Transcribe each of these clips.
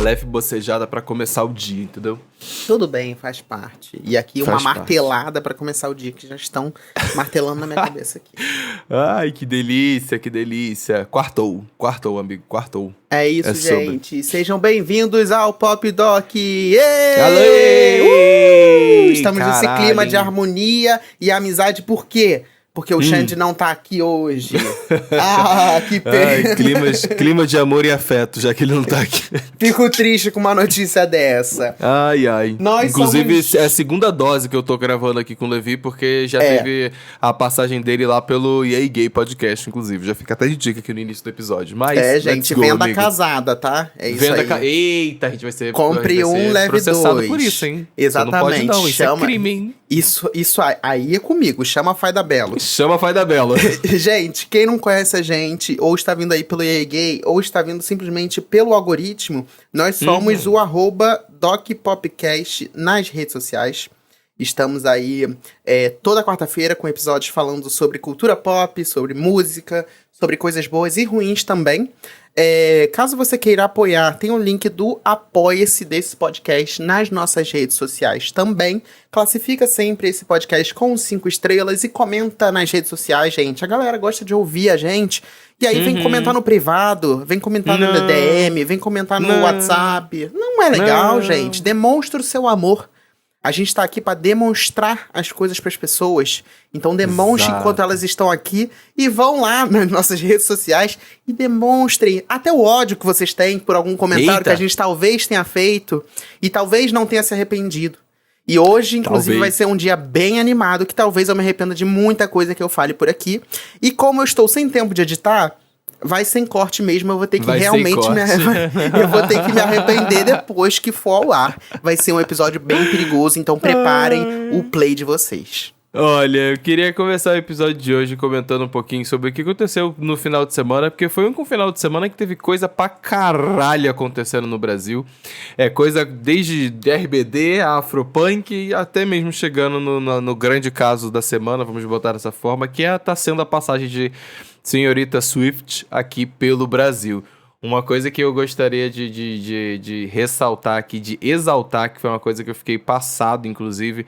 leve bocejada pra começar o dia, entendeu? Tudo bem, faz parte. E aqui uma Faz martelada pra começar o dia, que já estão martelando na minha cabeça aqui. Ai, que delícia, que delícia. Quartou, amigo, quartou. É isso, É sobre. gente. Sejam bem-vindos ao Pop Doc. Alê! Estamos nesse Caralho, clima de hein? harmonia e amizade, por quê? Porque o Xande não tá aqui hoje. Que pena. Ai, clima de amor e afeto, já que ele não tá aqui. Fico triste com uma notícia dessa. Ai. Nós Inclusive, somos- é a segunda dose que eu tô gravando aqui com o Levi, porque já teve a passagem dele lá pelo EA Gay Podcast, inclusive. Já fica até de dica aqui no início do episódio. Mas, gente, let's go, venda amigo. casada, tá? É isso Venda aí. Eita, a gente vai ser, Compre vai um, ser leve processado dois. por isso, hein? Exatamente. Você não pode não, isso Chama- é crime, hein? Isso aí é comigo, chama a Faida Belo. Chama a Faida Bela. Gente, quem não conhece a gente, ou está vindo aí pelo EA Gay, ou está vindo simplesmente pelo algoritmo, nós somos o @DocPopcast nas redes sociais. Estamos aí toda quarta-feira com episódios falando sobre cultura pop, sobre música, sobre coisas boas e ruins também. Caso você queira apoiar, tem o link do Apoia-se desse podcast nas nossas redes sociais também. Classifica sempre esse podcast com 5 estrelas e comenta nas redes sociais, gente. A galera gosta de ouvir a gente. E aí vem comentar no privado, vem comentar no Não. DM, vem comentar no Não. WhatsApp. Não é legal, Não. gente. Demonstra o seu amor. A gente tá aqui pra demonstrar as coisas pras pessoas. Então demonstre Exato. enquanto elas estão aqui e vão lá nas nossas redes sociais e demonstrem até o ódio que vocês têm por algum comentário Eita. que a gente talvez tenha feito e talvez não tenha se arrependido. E hoje, inclusive, Talvez. vai ser um dia bem animado, que talvez eu me arrependa de muita coisa que eu fale por aqui. E como eu estou sem tempo de editar, vai sem corte mesmo, eu vou ter que Vai sem realmente corte. eu vou ter que me arrepender depois que for ao ar. Vai ser um episódio bem perigoso, então preparem o play de vocês. Olha, eu queria começar o episódio de hoje comentando um pouquinho sobre o que aconteceu no final de semana, porque foi um final de semana que teve coisa pra caralho acontecendo no Brasil. Coisa desde RBD, Afropunk, até mesmo chegando no grande caso da semana, vamos botar dessa forma, que tá sendo a passagem de Senhorita Swift aqui pelo Brasil. Uma coisa que eu gostaria de ressaltar aqui, de exaltar, que foi uma coisa que eu fiquei passado, inclusive,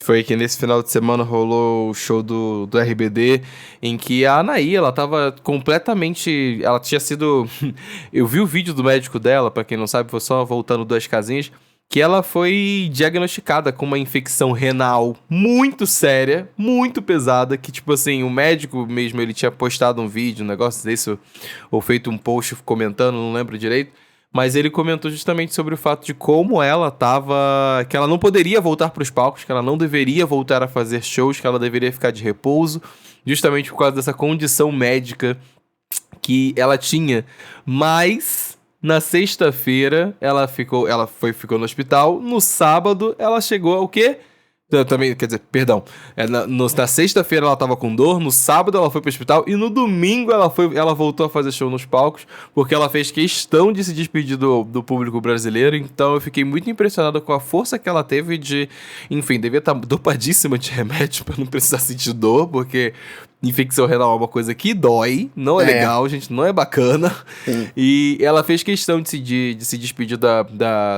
foi que nesse final de semana rolou o show do RBD, em que a Anaí, ela tava completamente... Ela tinha sido... Eu vi o vídeo do médico dela, pra quem não sabe, foi só voltando 2 casinhas, que ela foi diagnosticada com uma infecção renal muito séria, muito pesada, que, tipo assim, o médico mesmo, ele tinha postado um vídeo, um negócio desse, ou feito um post comentando, não lembro direito, mas ele comentou justamente sobre o fato de como ela tava... que ela não poderia voltar para os palcos, que ela não deveria voltar a fazer shows, que ela deveria ficar de repouso, justamente por causa dessa condição médica que ela tinha. Mas na sexta-feira ela ficou no hospital, no sábado ela chegou ao quê? Também, quer dizer, perdão. Na sexta-feira ela tava com dor, no sábado ela foi pro hospital e no domingo ela voltou a fazer show nos palcos, porque ela fez questão de se despedir do público brasileiro. Então eu fiquei muito impressionado com a força que ela teve de... Enfim, devia estar dopadíssima de remédio pra não precisar sentir dor, porque infecção renal é uma coisa que dói, não é legal, gente, não é bacana. Sim. E ela fez questão de se despedir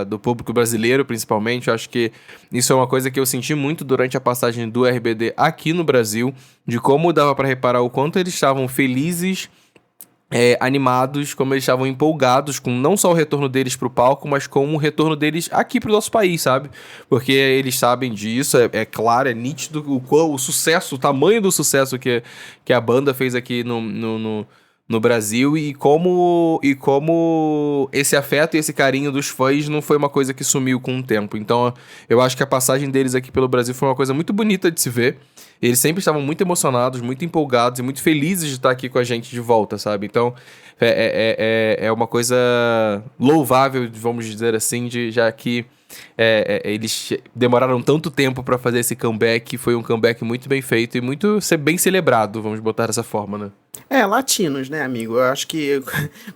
do público brasileiro, principalmente. Eu acho que isso é uma coisa que eu senti muito durante a passagem do RBD aqui no Brasil, de como dava pra reparar o quanto eles estavam felizes, animados, como eles estavam empolgados com não só o retorno deles pro palco, mas com o retorno deles aqui pro nosso país, sabe? Porque eles sabem disso, é claro, é nítido o sucesso, o tamanho do sucesso que a banda fez aqui no Brasil e como esse afeto e esse carinho dos fãs não foi uma coisa que sumiu com o tempo. Então eu acho que a passagem deles aqui pelo Brasil foi uma coisa muito bonita de se ver. Eles sempre estavam muito emocionados, muito empolgados e muito felizes de estar aqui com a gente de volta, sabe? Então é uma coisa louvável, vamos dizer assim, já que eles demoraram tanto tempo pra fazer esse comeback. Foi um comeback muito bem feito e muito bem celebrado, vamos botar dessa forma, né? Latinos, né, amigo? Eu acho que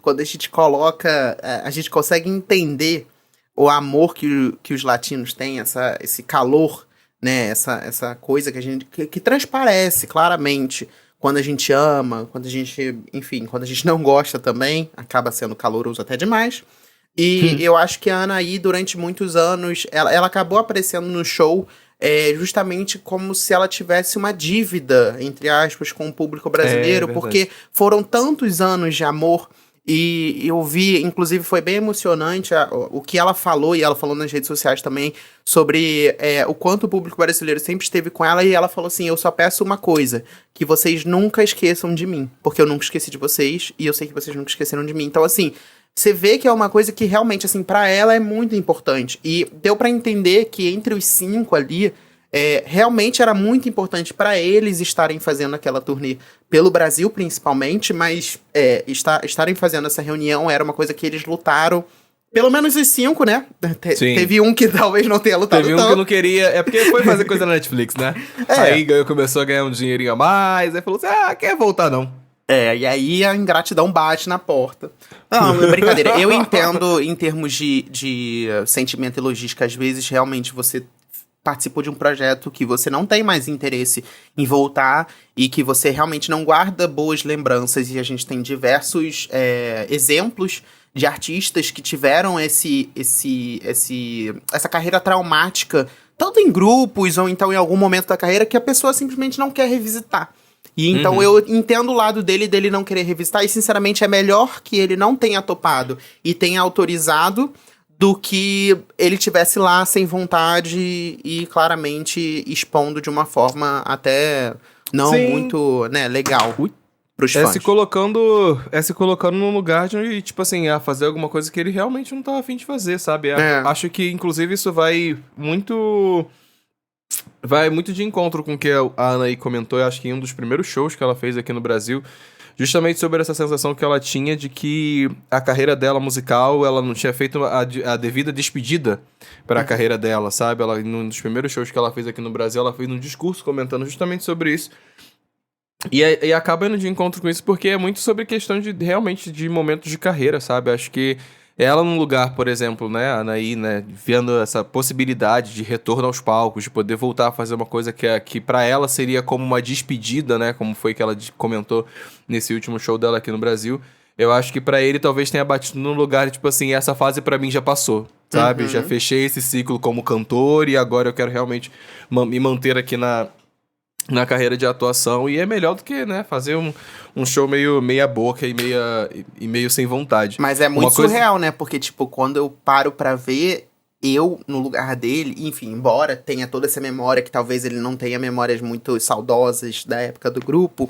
quando a gente coloca... A gente consegue entender o amor que os latinos têm, esse calor, né? Essa coisa que transparece claramente quando a gente ama, quando a gente... Enfim, quando a gente não gosta também, acaba sendo caloroso até demais. E eu acho que a Anaí, durante muitos anos, ela acabou aparecendo no show justamente como se ela tivesse uma dívida, entre aspas, com o público brasileiro, porque foram tantos anos de amor. E eu vi, inclusive foi bem emocionante o que ela falou, e ela falou nas redes sociais também, sobre o quanto o público brasileiro sempre esteve com ela, e ela falou assim, eu só peço uma coisa, que vocês nunca esqueçam de mim, porque eu nunca esqueci de vocês, e eu sei que vocês nunca esqueceram de mim. Então, assim, você vê que é uma coisa que realmente, assim, pra ela é muito importante, e deu pra entender que entre os 5 ali, realmente era muito importante para eles estarem fazendo aquela turnê pelo Brasil, principalmente, mas estarem fazendo essa reunião era uma coisa que eles lutaram. Pelo menos os 5, né? Teve um que talvez não tenha lutado tanto. Teve um que não queria... É porque foi fazer coisa na Netflix, né? Aí começou a ganhar um dinheirinho a mais, aí falou assim, quer voltar não. E aí a ingratidão bate na porta. Não, é brincadeira. Eu entendo em termos de sentimento e logística, às vezes realmente você participou de um projeto que você não tem mais interesse em voltar e que você realmente não guarda boas lembranças, e a gente tem diversos exemplos de artistas que tiveram essa carreira traumática, tanto em grupos ou então em algum momento da carreira, que a pessoa simplesmente não quer revisitar. E então eu entendo o lado dele não querer revisitar, e sinceramente é melhor que ele não tenha topado e tenha autorizado do que ele tivesse lá sem vontade e claramente expondo de uma forma até não muito, né, legal pros fãs. Se colocando num lugar de, tipo assim, fazer alguma coisa que ele realmente não tava a fim de fazer, sabe? Acho que, inclusive, isso vai muito de encontro com o que a Anaí comentou, eu acho que em um dos primeiros shows que ela fez aqui no Brasil, justamente sobre essa sensação que ela tinha de que a carreira dela musical, ela não tinha feito a devida despedida para a carreira dela, sabe? Ela, num dos primeiros shows que ela fez aqui no Brasil, ela fez um discurso comentando justamente sobre isso. E acaba indo de encontro com isso porque é muito sobre questão realmente de momentos de carreira, sabe? Acho que ela num lugar, por exemplo, né, a Anaí, né, vendo essa possibilidade de retorno aos palcos, de poder voltar a fazer uma coisa que para ela seria como uma despedida, né, como foi que ela comentou nesse último show dela aqui no Brasil, eu acho que para ele talvez tenha batido num lugar, tipo assim, essa fase para mim já passou, sabe? Já fechei esse ciclo como cantor e agora eu quero realmente me manter aqui na carreira de atuação, e é melhor do que, né, fazer um show meio meia boca e meio sem vontade. Mas é muito surreal, né, porque, tipo, quando eu paro pra ver, eu, no lugar dele, enfim, embora tenha toda essa memória, que talvez ele não tenha memórias muito saudosas da época do grupo,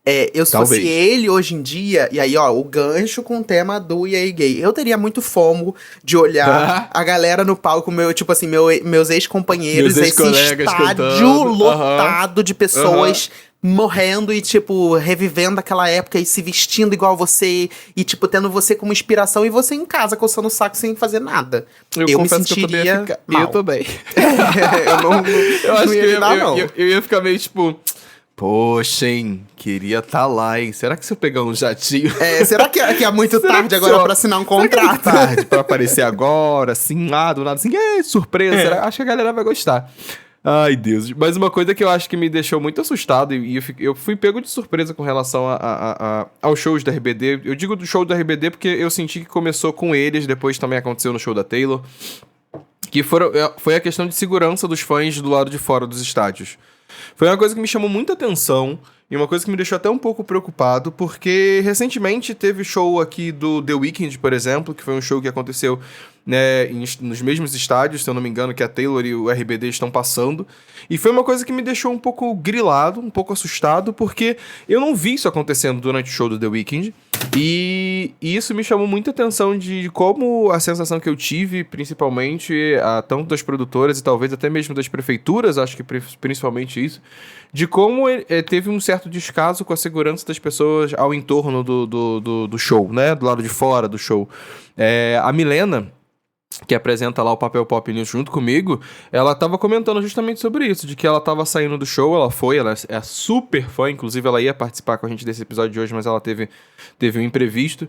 se fosse ele hoje em dia, e aí, ó, o gancho com o tema do E aí Gay, eu teria muito fomo de olhar a galera no palco, tipo assim, meus ex-companheiros, esse estádio cantando, lotado de pessoas morrendo e, tipo, revivendo aquela época e se vestindo igual você e, tipo, tendo você como inspiração e você em casa coçando o saco sem fazer nada. Eu me sentiria mal. Eu também. Eu acho que eu ia ficar meio, tipo... Poxa, hein? Queria estar lá, hein? Será que se eu pegar um jatinho... será que é muito tarde agora pra assinar um contrato? Será que é tarde pra aparecer agora, assim, lá do nada, assim, surpresa. Acho que a galera vai gostar. Ai, Deus. Mas uma coisa que eu acho que me deixou muito assustado, e eu fui pego de surpresa com relação aos shows da RBD. Eu digo do show da RBD porque eu senti que começou com eles, depois também aconteceu no show da Taylor, que foi a questão de segurança dos fãs do lado de fora dos estádios. Foi uma coisa que me chamou muita atenção e uma coisa que me deixou até um pouco preocupado, porque recentemente teve show aqui do The Weeknd, por exemplo, que foi um show que aconteceu, né, nos mesmos estádios, se eu não me engano, que a Taylor e o RBD estão passando. E foi uma coisa que me deixou um pouco grilado, um pouco assustado, porque eu não vi isso acontecendo durante o show do The Weeknd. E isso me chamou muita atenção de como a sensação que eu tive, principalmente, tanto das produtoras e talvez até mesmo das prefeituras, acho que principalmente isso, de como teve um certo descaso com a segurança das pessoas ao entorno do show, né? Do lado de fora do show. A Milena, que apresenta lá o Papel Pop News junto comigo, ela tava comentando justamente sobre isso, de que ela tava saindo do show, ela é super fã, inclusive ela ia participar com a gente desse episódio de hoje, mas ela teve um imprevisto,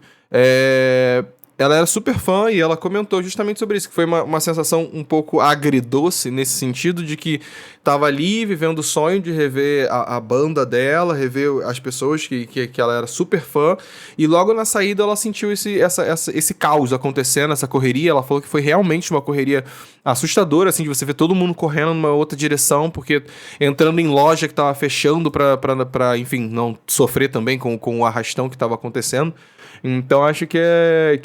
ela era super fã e ela comentou justamente sobre isso, que foi uma sensação um pouco agridoce nesse sentido de que tava ali vivendo o sonho de rever a banda dela, rever as pessoas que ela era super fã, e logo na saída ela sentiu esse caos acontecendo, essa correria. Ela falou que foi realmente uma correria assustadora, assim, de você ver todo mundo correndo numa outra direção, porque entrando em loja que tava fechando pra enfim, não sofrer também com o arrastão que tava acontecendo. Então acho que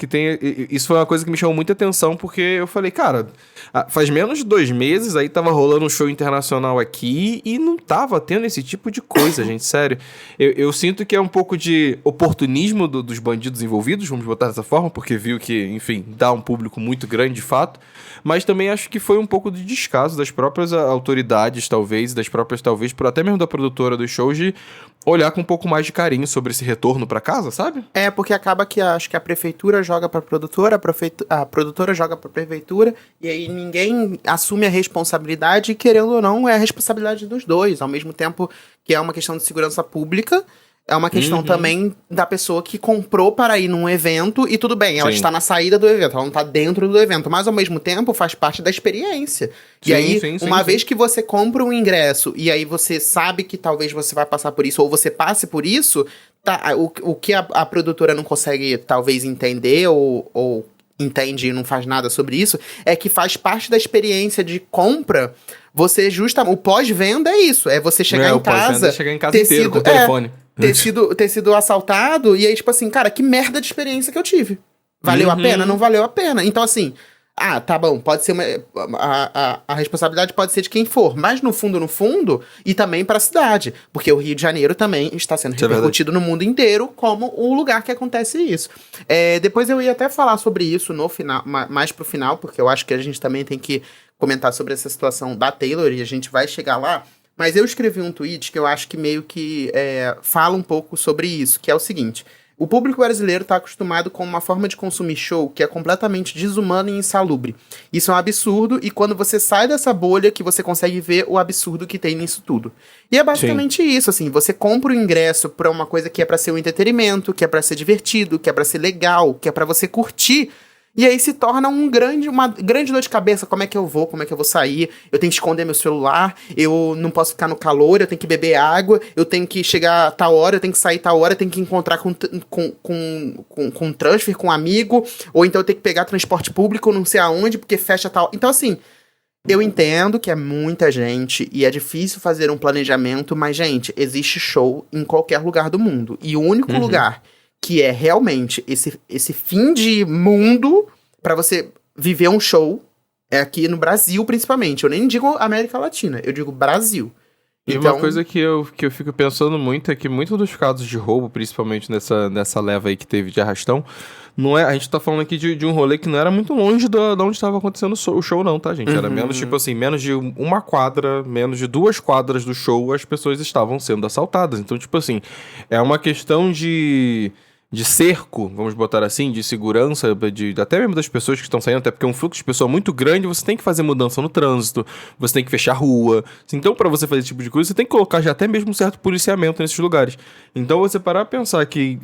tem. Isso foi uma coisa que me chamou muita atenção, porque eu falei, cara, faz menos de 2 meses aí tava rolando um show internacional aqui e não tava tendo esse tipo de coisa, gente, sério. Eu sinto que é um pouco de oportunismo dos bandidos envolvidos, vamos botar dessa forma, porque viu que, enfim, dá um público muito grande de fato, mas também acho que foi um pouco de descaso das próprias autoridades, talvez, até mesmo da produtora dos shows, de olhar com um pouco mais de carinho sobre esse retorno pra casa, sabe? É, porque acaba que acho que a prefeitura joga pra produtora, a produtora joga pra prefeitura, e aí ninguém assume a responsabilidade, e querendo ou não, é a responsabilidade dos dois, ao mesmo tempo que é uma questão de segurança pública, é uma questão também da pessoa que comprou para ir num evento, e tudo bem, ela está na saída do evento, ela não está dentro do evento, mas ao mesmo tempo faz parte da experiência. E aí, uma vez que você compra um ingresso, e aí você sabe que talvez você vai passar por isso, ou você passe por isso, tá, o que a produtora não consegue talvez entender, ou entende e não faz nada sobre isso, é que faz parte da experiência de compra. Você o pós-venda é isso, é você chegar em casa, chegar em casa inteiro com o telefone. Ter sido assaltado, e aí, tipo assim, cara, que merda de experiência que eu tive. Valeu a pena? Não valeu a pena. Então, assim, tá bom, pode ser a responsabilidade pode ser de quem for, mas no fundo, e também pra cidade, porque o Rio de Janeiro também está sendo repercutido no mundo inteiro como o lugar que acontece isso. Depois eu ia até falar sobre isso no final, mais pro final, porque eu acho que a gente também tem que comentar sobre essa situação da Taylor, e a gente vai chegar lá. Mas eu escrevi um tweet que eu acho que meio que fala um pouco sobre isso, que é o seguinte: o público brasileiro está acostumado com uma forma de consumir show que é completamente desumana e insalubre. Isso é um absurdo, e quando você sai dessa bolha que você consegue ver o absurdo que tem nisso tudo. E é basicamente isso, assim, você compra o ingresso pra uma coisa que é pra ser um entretenimento, que é pra ser divertido, que é pra ser legal, que é pra você curtir. E aí se torna uma grande dor de cabeça. Como é que eu vou sair? Eu tenho que esconder meu celular, eu não posso ficar no calor, eu tenho que beber água, eu tenho que chegar a tal hora, eu tenho que sair tal hora, eu tenho que encontrar com transfer, com um amigo, ou então eu tenho que pegar transporte público, não sei aonde, porque fecha tal... Então, assim, eu entendo que é muita gente e é difícil fazer um planejamento, mas, gente, existe show em qualquer lugar do mundo. E o único lugar que é realmente esse fim de mundo pra você viver um show é aqui no Brasil, principalmente. Eu nem digo América Latina, eu digo Brasil. E então... uma coisa que eu fico pensando muito é que muitos dos casos de roubo, principalmente nessa leva aí que teve de arrastão, não é, a gente tá falando aqui de um rolê que não era muito longe de onde estava acontecendo o show não, tá, gente? Era menos, tipo assim, menos de uma quadra, menos de 2 quadras do show, as pessoas estavam sendo assaltadas. Então, tipo assim, é uma questão de cerco, vamos botar assim, de segurança, até mesmo das pessoas que estão saindo, até porque é um fluxo de pessoa muito grande, você tem que fazer mudança no trânsito, você tem que fechar a rua. Então, pra você fazer esse tipo de coisa, você tem que colocar já até mesmo um certo policiamento nesses lugares. Então, você parar a pensar que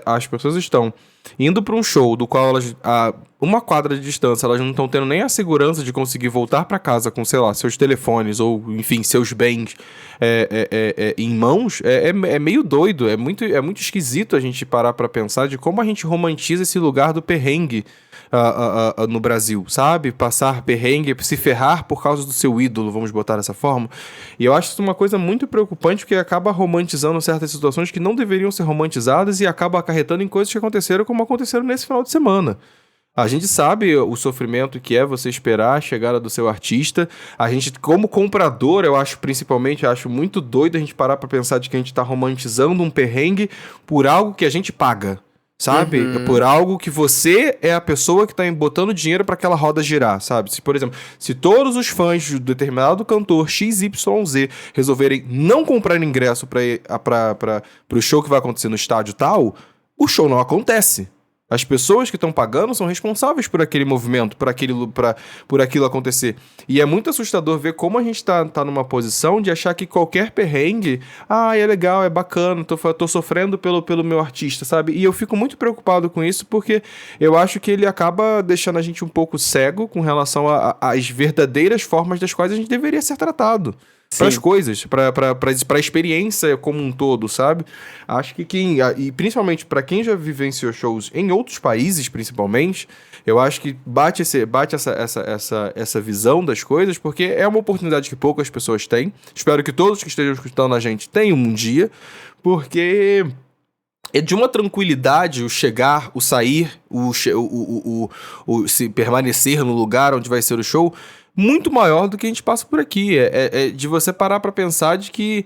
as pessoas estão indo para um show do qual elas, a uma quadra de distância, elas não estão tendo nem a segurança de conseguir voltar para casa com, sei lá, seus telefones ou, enfim, seus bens em mãos, é meio doido, é muito esquisito a gente parar para pensar de como a gente romantiza esse lugar do perrengue no Brasil, sabe? Passar perrengue, se ferrar por causa do seu ídolo, vamos botar dessa forma. E eu acho isso uma coisa muito preocupante, porque acaba romantizando certas situações que não deveriam ser romantizadas e acaba acarretando em coisas que aconteceram como aconteceram nesse final de semana. A gente sabe o sofrimento que é você esperar a chegada do seu artista. A gente, como comprador, eu acho muito doido a gente parar pra pensar de que a gente tá romantizando um perrengue por algo que a gente paga. Sabe? Por algo que você é a pessoa que tá botando dinheiro pra aquela roda girar, sabe? Se, por exemplo, se todos os fãs de determinado cantor XYZ resolverem não comprar ingresso pro show que vai acontecer no estádio tal, o show não acontece. As pessoas que estão pagando são responsáveis por aquele movimento, por aquilo acontecer. E é muito assustador ver como a gente tá numa posição de achar que qualquer perrengue, é legal, é bacana, tô sofrendo pelo meu artista, sabe? E eu fico muito preocupado com isso porque eu acho que ele acaba deixando a gente um pouco cego com relação às verdadeiras formas das quais a gente deveria ser tratado. Para as coisas, para a experiência como um todo, sabe? Acho que e principalmente para quem já vivenciou shows em outros países, principalmente, eu acho que bate essa visão das coisas, porque é uma oportunidade que poucas pessoas têm. Espero que todos que estejam escutando a gente tenham um dia, porque é de uma tranquilidade o chegar, o sair, o se permanecer no lugar onde vai ser o show, muito maior do que a gente passa por aqui. É de você parar pra pensar de que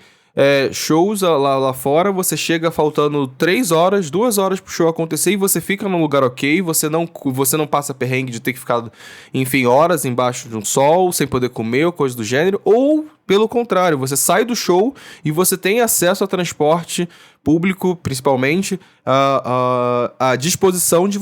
shows lá fora, você chega faltando 3 horas, 2 horas pro show acontecer e você fica num lugar ok, você não passa perrengue de ter que ficar, enfim, horas embaixo de um sol, sem poder comer ou coisa do gênero, ou pelo contrário, você sai do show e você tem acesso a transporte público, principalmente, à disposição de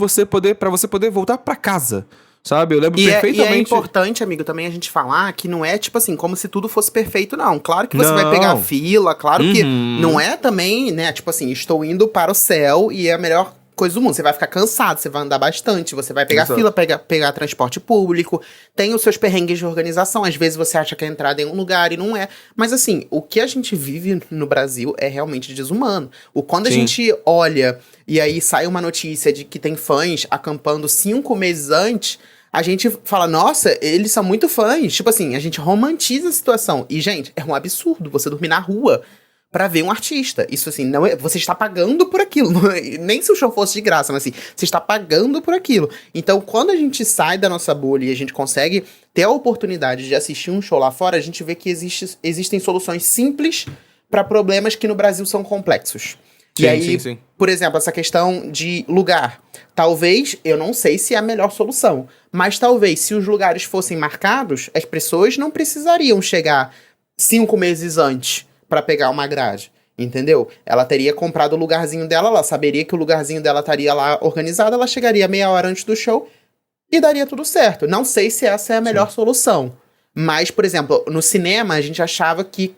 para você poder voltar pra casa. Sabe? Eu lembro perfeitamente. E é importante, amigo, também a gente falar que não é, tipo assim, como se tudo fosse perfeito, não. Claro que você vai pegar a fila, claro que não é também, né, tipo assim, estou indo para o céu e é a melhor coisa do mundo. Você vai ficar cansado, você vai andar bastante, você vai pegar fila, pegar transporte público, tem os seus perrengues de organização, às vezes você acha que a entrada é em um lugar e não é. Mas assim, o que a gente vive no Brasil é realmente desumano. Quando a gente olha e aí sai uma notícia de que tem fãs acampando 5 meses antes, a gente fala, nossa, eles são muito fãs. Tipo assim, a gente romantiza a situação. E, gente, é um absurdo você dormir na rua pra ver um artista. Isso, assim, não é, você está pagando por aquilo. Nem se o show fosse de graça, mas assim, você está pagando por aquilo. Então, quando a gente sai da nossa bolha e a gente consegue ter a oportunidade de assistir um show lá fora, a gente vê que existem soluções simples pra problemas que no Brasil são complexos. Sim, e aí, sim. Por exemplo, essa questão de lugar. Talvez, eu não sei se é a melhor solução, mas talvez se os lugares fossem marcados, as pessoas não precisariam chegar 5 meses antes pra pegar uma grade, entendeu? Ela teria comprado o lugarzinho dela, ela saberia que o lugarzinho dela estaria lá organizado, ela chegaria meia hora antes do show e daria tudo certo. Não sei se essa é a melhor solução, mas, por exemplo, no cinema a gente achava que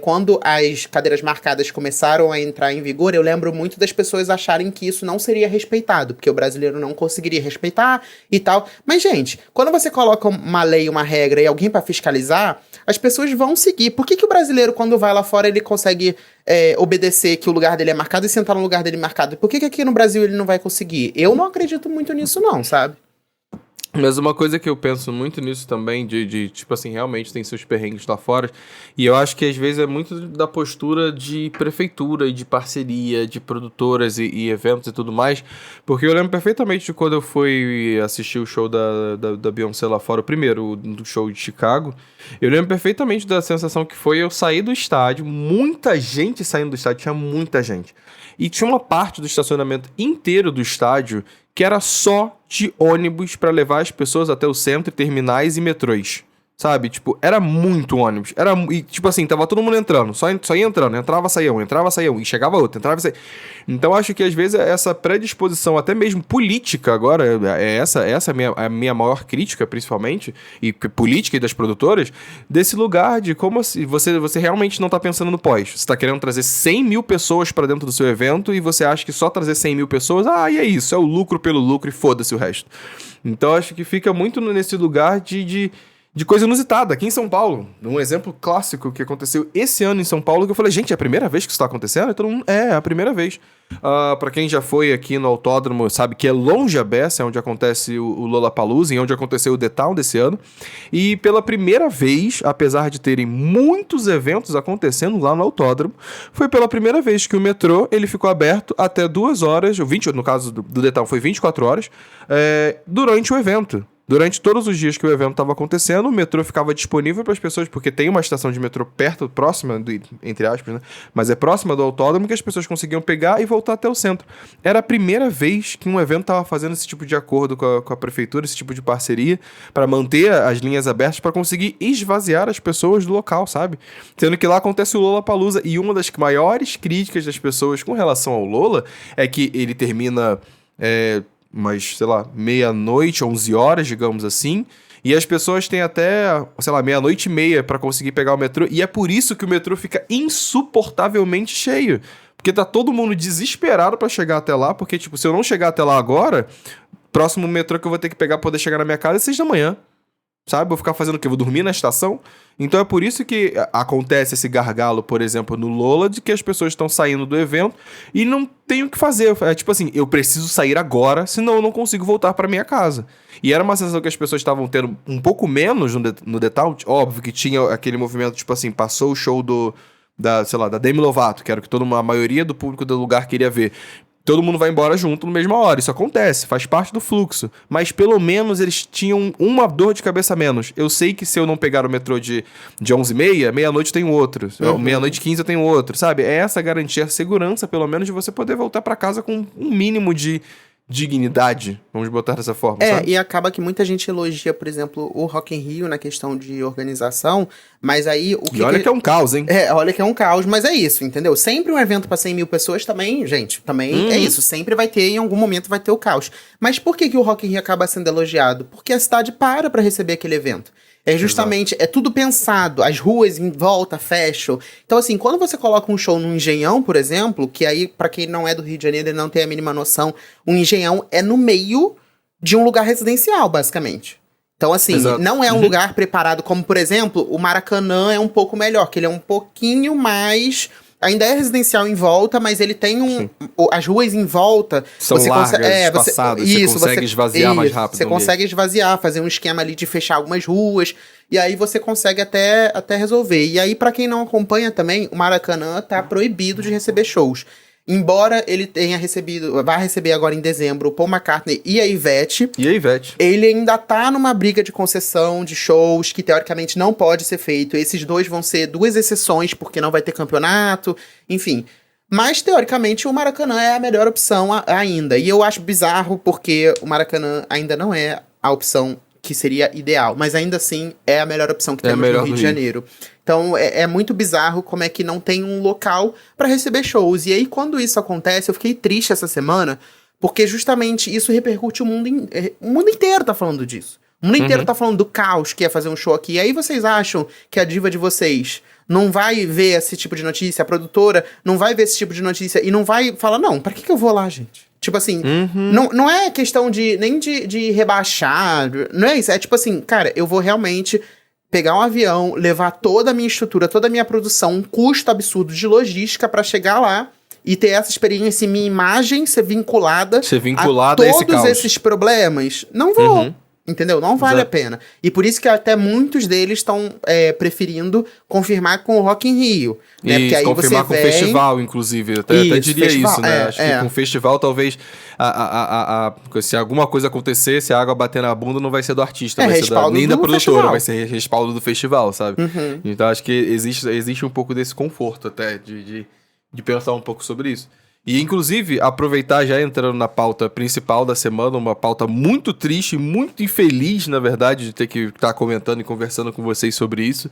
quando as cadeiras marcadas começaram a entrar em vigor, eu lembro muito das pessoas acharem que isso não seria respeitado, porque o brasileiro não conseguiria respeitar e tal. Mas, gente, quando você coloca uma lei, uma regra e alguém pra fiscalizar, as pessoas vão seguir. Por que o brasileiro, quando vai lá fora, ele consegue obedecer que o lugar dele é marcado e sentar no lugar dele marcado? Por que aqui no Brasil ele não vai conseguir? Eu não acredito muito nisso não, sabe? Mas uma coisa que eu penso muito nisso também, de tipo assim, realmente tem seus perrengues lá fora, e eu acho que às vezes é muito da postura de prefeitura e de parceria, de produtoras e eventos e tudo mais, porque eu lembro perfeitamente de quando eu fui assistir o show da Beyoncé lá fora, o primeiro do show de Chicago, eu lembro perfeitamente da sensação que foi eu sair do estádio, muita gente saindo do estádio, tinha muita gente, e tinha uma parte do estacionamento inteiro do estádio que era só de ônibus pra levar as pessoas até o centro, terminais e metrôs. Sabe? Tipo, era muito ônibus. E, tipo assim, tava todo mundo entrando. Só ia entrando. Entrava, saía um. E chegava outro. Entrava e saía. Então, acho que, às vezes, essa predisposição, até mesmo política agora, essa é a minha maior crítica, principalmente, e política e das produtoras, desse lugar de como assim, você realmente não tá pensando no pós. Você tá querendo trazer 100 mil pessoas pra dentro do seu evento e você acha que só trazer 100 mil pessoas, e é isso. É o lucro pelo lucro e foda-se o resto. Então, acho que fica muito nesse lugar de coisa inusitada, aqui em São Paulo. Um exemplo clássico que aconteceu esse ano em São Paulo, que eu falei, gente, é a primeira vez que isso tá acontecendo? E todo mundo, é a primeira vez. Pra quem já foi aqui no autódromo, sabe que é longe a beça, é onde acontece o Lollapalooza, e onde aconteceu o The Town desse ano. E pela primeira vez, apesar de terem muitos eventos acontecendo lá no autódromo, foi pela primeira vez que o metrô ele ficou aberto até 2 horas, 20, no caso do The Town foi 24 horas, durante o evento. Durante todos os dias que o evento estava acontecendo, o metrô ficava disponível para as pessoas, porque tem uma estação de metrô perto, próxima, entre aspas, né? Mas é próxima do autódromo, que as pessoas conseguiam pegar e voltar até o centro. Era a primeira vez que um evento estava fazendo esse tipo de acordo com a prefeitura, esse tipo de parceria, para manter as linhas abertas, para conseguir esvaziar as pessoas do local, sabe? Sendo que lá acontece o Lollapalooza, e uma das maiores críticas das pessoas com relação ao Lolla é que ele termina... umas, sei lá, meia-noite, 11 horas, digamos assim. E as pessoas têm até, sei lá, meia-noite e meia pra conseguir pegar o metrô. E é por isso que o metrô fica insuportavelmente cheio. Porque tá todo mundo desesperado pra chegar até lá. Porque, tipo, se eu não chegar até lá agora, próximo metrô que eu vou ter que pegar pra poder chegar na minha casa é 6 da manhã. Sabe? Vou ficar fazendo o quê? Vou dormir na estação? Então é por isso que acontece esse gargalo, por exemplo, no Lola, de que as pessoas estão saindo do evento e não tem o que fazer. É tipo assim, eu preciso sair agora, senão eu não consigo voltar para minha casa. E era uma sensação que as pessoas estavam tendo um pouco menos no detalhe. Óbvio que tinha aquele movimento, tipo assim, passou o show sei lá, da Demi Lovato, que era o que a maioria do público do lugar queria ver. Todo mundo vai embora junto na mesma hora. Isso acontece, faz parte do fluxo. Mas pelo menos eles tinham uma dor de cabeça a menos. Eu sei que se eu não pegar o metrô de 11h30, meia-noite tem outro. Meia-noite 15 eu tenho outro, sabe? É essa garantia, a segurança, pelo menos, de você poder voltar pra casa com um mínimo de dignidade, vamos botar dessa forma, sabe? E acaba que muita gente elogia, por exemplo, o Rock in Rio na questão de organização, mas aí o que... E olha que é um caos, hein? Olha que é um caos, mas é isso, entendeu? Sempre um evento para 100 mil pessoas também, gente, também é isso, sempre vai ter, em algum momento vai ter o caos. Mas por que o Rock in Rio acaba sendo elogiado? Porque a cidade para receber aquele evento. É justamente, é tudo pensado, as ruas em volta fecham. Então, assim, quando você coloca um show no Engenhão, por exemplo, que aí, pra quem não é do Rio de Janeiro e não tem a mínima noção, o Engenhão é no meio de um lugar residencial, basicamente. Então, assim, não é um lugar preparado como, por exemplo, o Maracanã é um pouco melhor, que ele é um pouquinho mais... Ainda é residencial em volta, mas ele tem as ruas em volta... São largas, espaçadas, você consegue esvaziar mais rápido. Você consegue esvaziar, fazer um esquema ali de fechar algumas ruas, e aí você consegue até resolver. E aí, pra quem não acompanha também, o Maracanã tá proibido de receber shows. Embora ele tenha vai receber agora em dezembro o Paul McCartney e a Ivete. Ele ainda tá numa briga de concessão de shows que teoricamente não pode ser feito. Esses dois vão ser duas exceções porque não vai ter campeonato, enfim. Mas teoricamente o Maracanã é a melhor opção ainda. E eu acho bizarro porque o Maracanã ainda não é a opção que seria ideal, mas ainda assim é a melhor opção que temos no Rio de Janeiro. Então é muito bizarro como é que não tem um local para receber shows. E aí quando isso acontece, eu fiquei triste essa semana, porque justamente isso repercute o mundo inteiro tá falando disso. O mundo inteiro tá falando do caos que é fazer um show aqui. E aí vocês acham que a diva de vocês não vai ver esse tipo de notícia, a produtora não vai ver esse tipo de notícia e não vai falar, não, pra que eu vou lá, gente? Tipo assim, não é questão nem de rebaixar, não é isso. É tipo assim, cara, eu vou realmente pegar um avião, levar toda a minha estrutura, toda a minha produção, um custo absurdo de logística pra chegar lá e ter essa experiência e minha imagem ser vinculada a todos esses problemas. Não vou. Entendeu? Não vale a pena. E por isso que até muitos deles estão preferindo confirmar com o Rock in Rio. Né? Porque aí confirmar com o festival, inclusive. Até diria festival, isso, né? Acho que com o festival, talvez, se alguma coisa acontecer, se a água bater na bunda, não vai ser do artista, vai ser nem da produtora, festival. Vai ser respaldo do festival, sabe? Então, acho que existe um pouco desse conforto até, de pensar um pouco sobre isso. E, inclusive, aproveitar já entrando na pauta principal da semana, uma pauta muito triste, muito infeliz, na verdade, de ter que estar comentando e conversando com vocês sobre isso.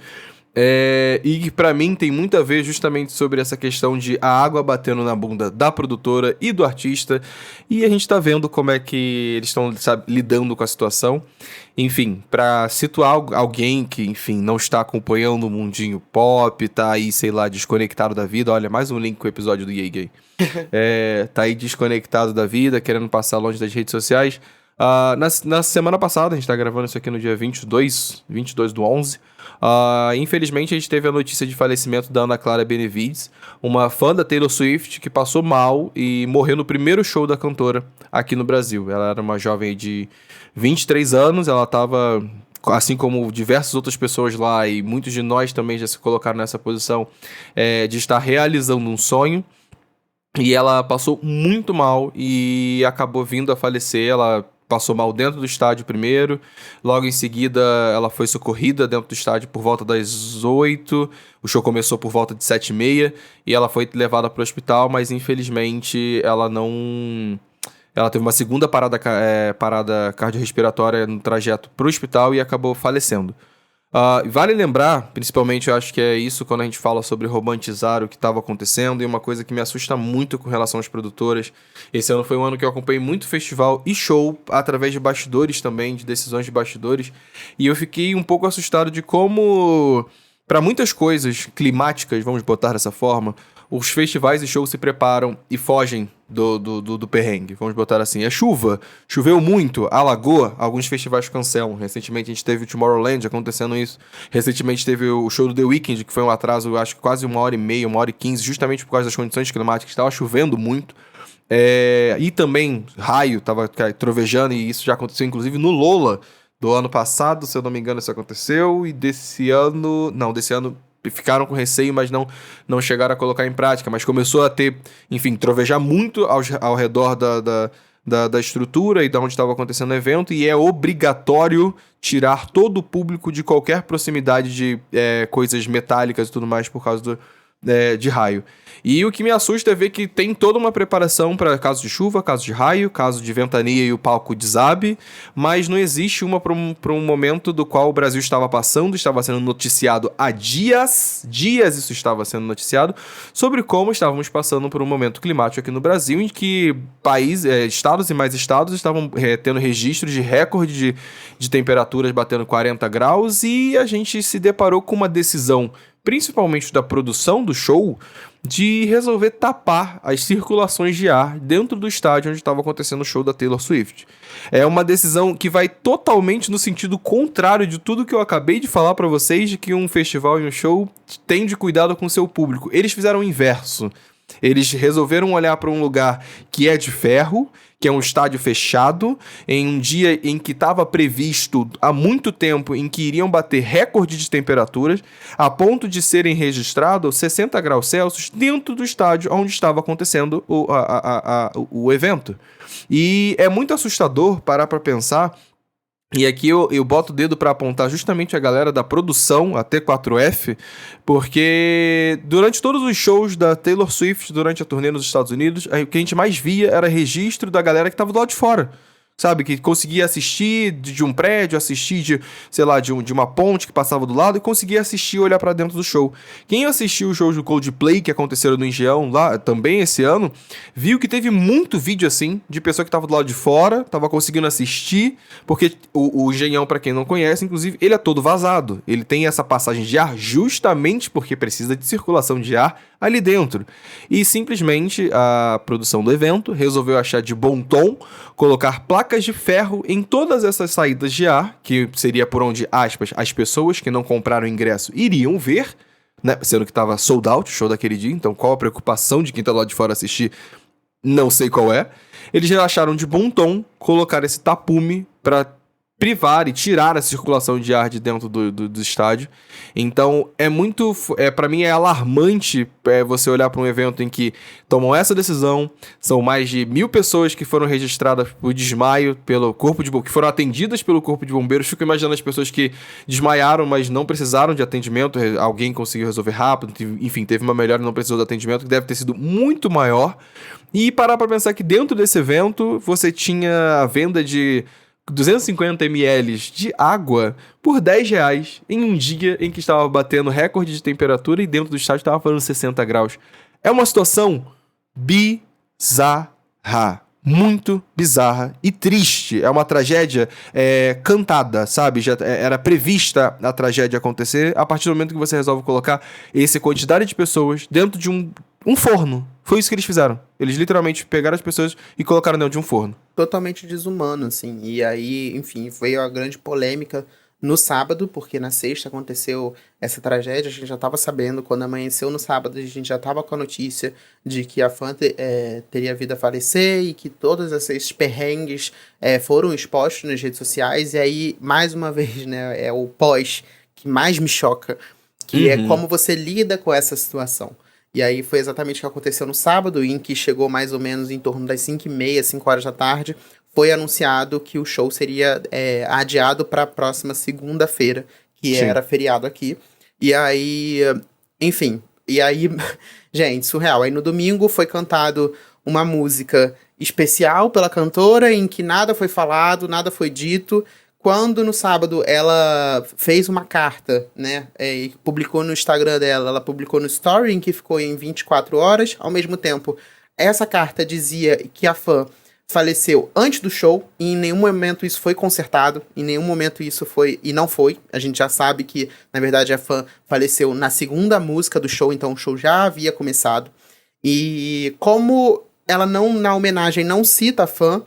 E que pra mim tem muito a ver justamente sobre essa questão de a água batendo na bunda da produtora e do artista. E a gente tá vendo como é que eles estão lidando com a situação. Enfim, pra situar alguém que, enfim, não está acompanhando o mundinho pop, tá aí, sei lá, desconectado da vida. Olha, mais um link com o episódio do Yay Gay. Tá aí desconectado da vida, querendo passar longe das redes sociais. Na semana passada, a gente tá gravando isso aqui no dia 22 do 11. Infelizmente, a gente teve a notícia de falecimento da Ana Clara Benevides, uma fã da Taylor Swift que passou mal e morreu no primeiro show da cantora aqui no Brasil. Ela era uma jovem de 23 anos, ela estava, assim como diversas outras pessoas lá, e muitos de nós também já se colocaram nessa posição, de estar realizando um sonho. E ela passou muito mal e acabou vindo a falecer. Ela passou mal dentro do estádio primeiro, logo em seguida ela foi socorrida dentro do estádio por volta das 8, o show começou por volta de 7h30 e ela foi levada para o hospital, mas infelizmente ela teve uma segunda parada cardiorrespiratória no trajeto para o hospital e acabou falecendo. Vale lembrar, principalmente eu acho que é isso quando a gente fala sobre romantizar o que estava acontecendo, e uma coisa que me assusta muito com relação às produtoras. Esse ano foi um ano que eu acompanhei muito festival e show através de bastidores também, de decisões de bastidores, e eu fiquei um pouco assustado de como, para muitas coisas climáticas, vamos botar dessa forma, os festivais e shows se preparam e fogem do perrengue, vamos botar assim. É chuva, choveu muito, alagou, alguns festivais cancelam. Recentemente a gente teve o Tomorrowland acontecendo isso. Recentemente teve o show do The Weeknd, que foi um atraso, acho que quase 1h30, 1h15, justamente por causa das condições climáticas, estava chovendo muito. E também raio, tava trovejando, e isso já aconteceu inclusive no Lola do ano passado, se eu não me engano isso aconteceu, e desse ano ficaram com receio, mas não chegaram a colocar em prática, mas começou a ter, enfim, trovejar muito ao redor da estrutura e da onde estava acontecendo o evento, e é obrigatório tirar todo o público de qualquer proximidade de coisas metálicas e tudo mais por causa de raio. E o que me assusta é ver que tem toda uma preparação para caso de chuva, caso de raio, caso de ventania e o palco desabe, mas não existe uma para um momento do qual o Brasil estava passando, estava sendo noticiado há dias isso estava sendo noticiado, sobre como estávamos passando por um momento climático aqui no Brasil, em que estados e mais estados estavam tendo registros de recorde de temperaturas batendo 40 graus, e a gente se deparou com uma decisão, principalmente da produção do show, de resolver tapar as circulações de ar dentro do estádio onde estava acontecendo o show da Taylor Swift. É uma decisão que vai totalmente no sentido contrário de tudo que eu acabei de falar para vocês, de que um festival e um show tem de cuidado com o seu público. Eles fizeram o inverso. Eles resolveram olhar para um lugar que é de ferro, que é um estádio fechado, em um dia em que estava previsto há muito tempo, em que iriam bater recorde de temperaturas, a ponto de serem registrados 60 graus Celsius dentro do estádio onde estava acontecendo o evento. E é muito assustador parar para pensar. E aqui eu boto o dedo para apontar justamente a galera da produção, a T4F, porque durante todos os shows da Taylor Swift, durante a turnê nos Estados Unidos, o que a gente mais via era registro da galera que estava do lado de fora. Sabe, que conseguia assistir de um prédio, assistir de uma ponte que passava do lado, e conseguia assistir e olhar pra dentro do show. Quem assistiu os shows do Coldplay que aconteceram no Engenhão lá também esse ano, viu que teve muito vídeo assim, de pessoa que tava do lado de fora, tava conseguindo assistir, porque o Engenhão, pra quem não conhece, inclusive, ele é todo vazado. Ele tem essa passagem de ar justamente porque precisa de circulação de ar ali dentro. E simplesmente a produção do evento resolveu achar de bom tom colocar placas de ferro em todas essas saídas de ar, que seria por onde, aspas, as pessoas que não compraram ingresso iriam ver, né? Sendo que estava sold out o show daquele dia, então qual a preocupação de quem tá lá de fora assistir? Não sei qual é. Eles já acharam de bom tom colocar esse tapume para privar e tirar a circulação de ar de dentro do estádio. Então para mim é alarmante você olhar para um evento em que tomam essa decisão, são mais de 1.000 pessoas que foram registradas por desmaio pelo corpo de bombeiros, que foram atendidas pelo corpo de bombeiros. Fico imaginando as pessoas que desmaiaram, mas não precisaram de atendimento, alguém conseguiu resolver rápido, enfim, teve uma melhora e não precisou de atendimento, que deve ter sido muito maior. E parar para pensar que dentro desse evento você tinha a venda de 250 ml de água por R$10 em um dia em que estava batendo recorde de temperatura e dentro do estádio estava fazendo 60 graus. É uma situação bizarra, muito bizarra e triste. É uma tragédia cantada, sabe? Já era prevista a tragédia acontecer a partir do momento que você resolve colocar essa quantidade de pessoas dentro de um forno. Foi isso que eles fizeram. Eles literalmente pegaram as pessoas e colocaram dentro de um forno. Totalmente desumano, assim. E aí, enfim, veio a grande polêmica no sábado, porque na sexta aconteceu essa tragédia. A gente já estava sabendo, quando amanheceu no sábado, a gente já estava com a notícia de que a fã teria vindo a falecer e que todos esses perrengues foram expostos nas redes sociais. E aí, mais uma vez, né, é o pós que mais me choca, que é como você lida com essa situação. E aí foi exatamente o que aconteceu no sábado, em que chegou mais ou menos em torno das 5h30, 5 horas da tarde, foi anunciado que o show seria adiado para a próxima segunda-feira, que Sim. era feriado aqui. E aí, enfim, gente, surreal. Aí no domingo foi cantado uma música especial pela cantora, em que nada foi falado, nada foi dito, quando no sábado ela fez uma carta, né, e publicou no Instagram dela, ela publicou no Story, em que ficou em 24 horas, ao mesmo tempo, essa carta dizia que a fã faleceu antes do show, e em nenhum momento isso foi consertado, em nenhum momento isso foi, e não foi, a gente já sabe que, na verdade, a fã faleceu na segunda música do show, então o show já havia começado, e como ela não, na homenagem, não cita a fã,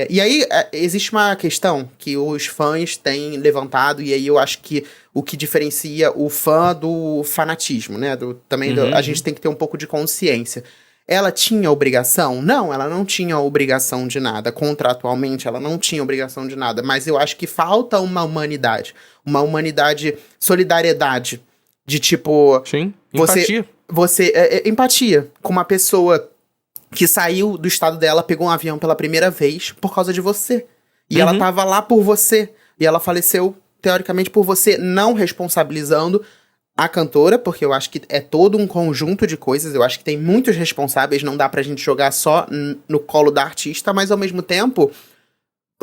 e aí existe uma questão que os fãs têm levantado, e aí eu acho que o que diferencia o fã do fanatismo, né? A gente tem que ter um pouco de consciência. Ela tinha obrigação? Não, ela não tinha obrigação de nada. Contratualmente, ela não tinha obrigação de nada. Mas eu acho que falta uma humanidade. Uma humanidade, solidariedade. De tipo... Sim, empatia. Empatia com uma pessoa que saiu do estado dela, pegou um avião pela primeira vez por causa de você. E ela tava lá por você. E ela faleceu, teoricamente, por você, não responsabilizando a cantora, porque eu acho que é todo um conjunto de coisas. Eu acho que tem muitos responsáveis, não dá pra gente jogar só no colo da artista, mas ao mesmo tempo...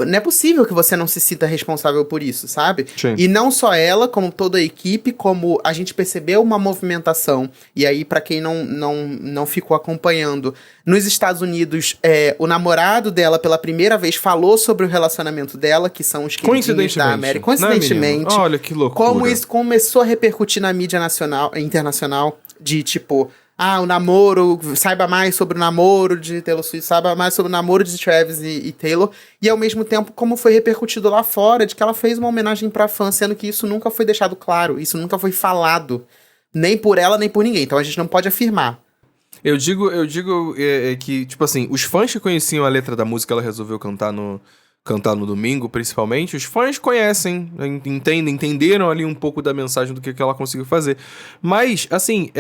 Não é possível que você não se sinta responsável por isso, sabe? Sim. E não só ela, como toda a equipe, como a gente percebeu uma movimentação. E aí, pra quem não ficou acompanhando, nos Estados Unidos, o namorado dela, pela primeira vez, falou sobre o relacionamento dela, que são os queridinhos da América. Coincidentemente. Olha que loucura. Como isso começou a repercutir na mídia nacional, internacional, de tipo... o namoro, saiba mais sobre o namoro de Taylor Swift, saiba mais sobre o namoro de Travis e Taylor, e ao mesmo tempo como foi repercutido lá fora, de que ela fez uma homenagem pra fã, sendo que isso nunca foi deixado claro, isso nunca foi falado, nem por ela, nem por ninguém, então a gente não pode afirmar. Eu digo que, tipo assim, os fãs que conheciam a letra da música, ela resolveu cantar no domingo, principalmente, os fãs conhecem, entenderam ali um pouco da mensagem do que ela conseguiu fazer. Mas, assim,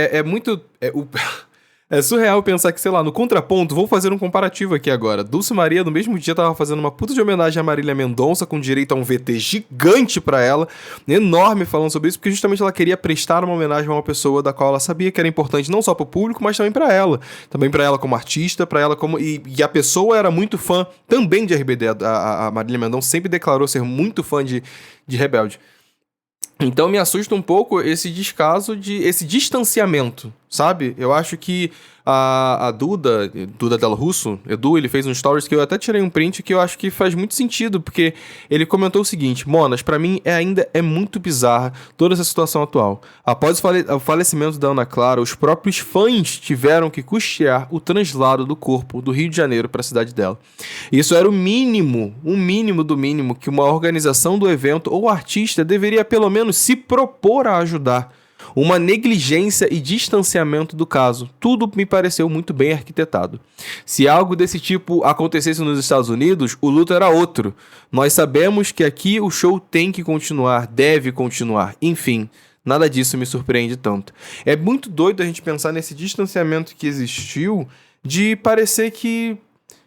é surreal pensar que, sei lá, no contraponto, vou fazer um comparativo aqui agora. Dulce Maria, no mesmo dia, tava fazendo uma puta de homenagem a Marília Mendonça, com direito a um VT gigante pra ela, enorme, falando sobre isso, porque justamente ela queria prestar uma homenagem a uma pessoa da qual ela sabia que era importante não só pro público, mas também pra ela. Também pra ela como artista, pra ela como... E a pessoa era muito fã também de RBD. A Marília Mendonça sempre declarou ser muito fã de Rebelde. Então me assusta um pouco esse descaso, esse distanciamento, sabe? Eu acho que a Duda Della Russo, Edu, ele fez um stories que eu até tirei um print que eu acho que faz muito sentido, porque ele comentou o seguinte: Monas, pra mim ainda é muito bizarra toda essa situação atual. Após o falecimento da Ana Clara, os próprios fãs tiveram que custear o translado do corpo do Rio de Janeiro para a cidade dela. Isso era o mínimo do mínimo que uma organização do evento ou artista deveria pelo menos se propor a ajudar. Uma negligência e distanciamento do caso. Tudo me pareceu muito bem arquitetado. Se algo desse tipo acontecesse nos Estados Unidos, o luto era outro. Nós sabemos que aqui o show tem que continuar, deve continuar. Enfim, nada disso me surpreende tanto. É muito doido a gente pensar nesse distanciamento que existiu, de parecer que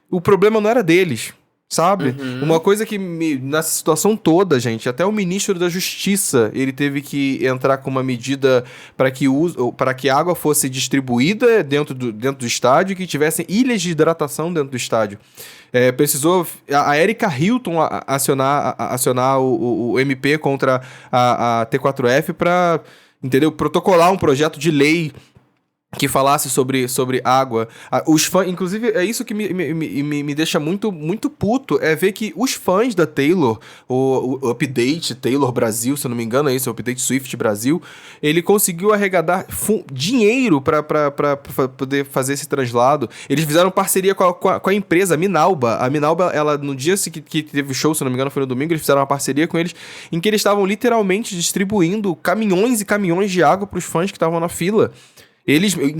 o problema não era deles. Sabe? Uma coisa que, nessa situação toda, gente, até o ministro da Justiça, ele teve que entrar com uma medida para que a água fosse distribuída dentro do estádio e que tivessem ilhas de hidratação dentro do estádio. Precisou a Erika Hilton acionar o MP contra a T4F para, entendeu? Protocolar um projeto de lei que falasse sobre água. Os fãs, inclusive, é isso que me deixa muito, muito puto, é ver que os fãs da Taylor, o Update Taylor Brasil, se eu não me engano é isso, o Update Swift Brasil, ele conseguiu arrecadar dinheiro para poder fazer esse translado. Eles fizeram parceria com a empresa, a Minalba. A Minalba, ela, no dia que teve o show, se eu não me engano foi no domingo, eles fizeram uma parceria com eles, em que eles estavam literalmente distribuindo caminhões e caminhões de água para os fãs que estavam na fila.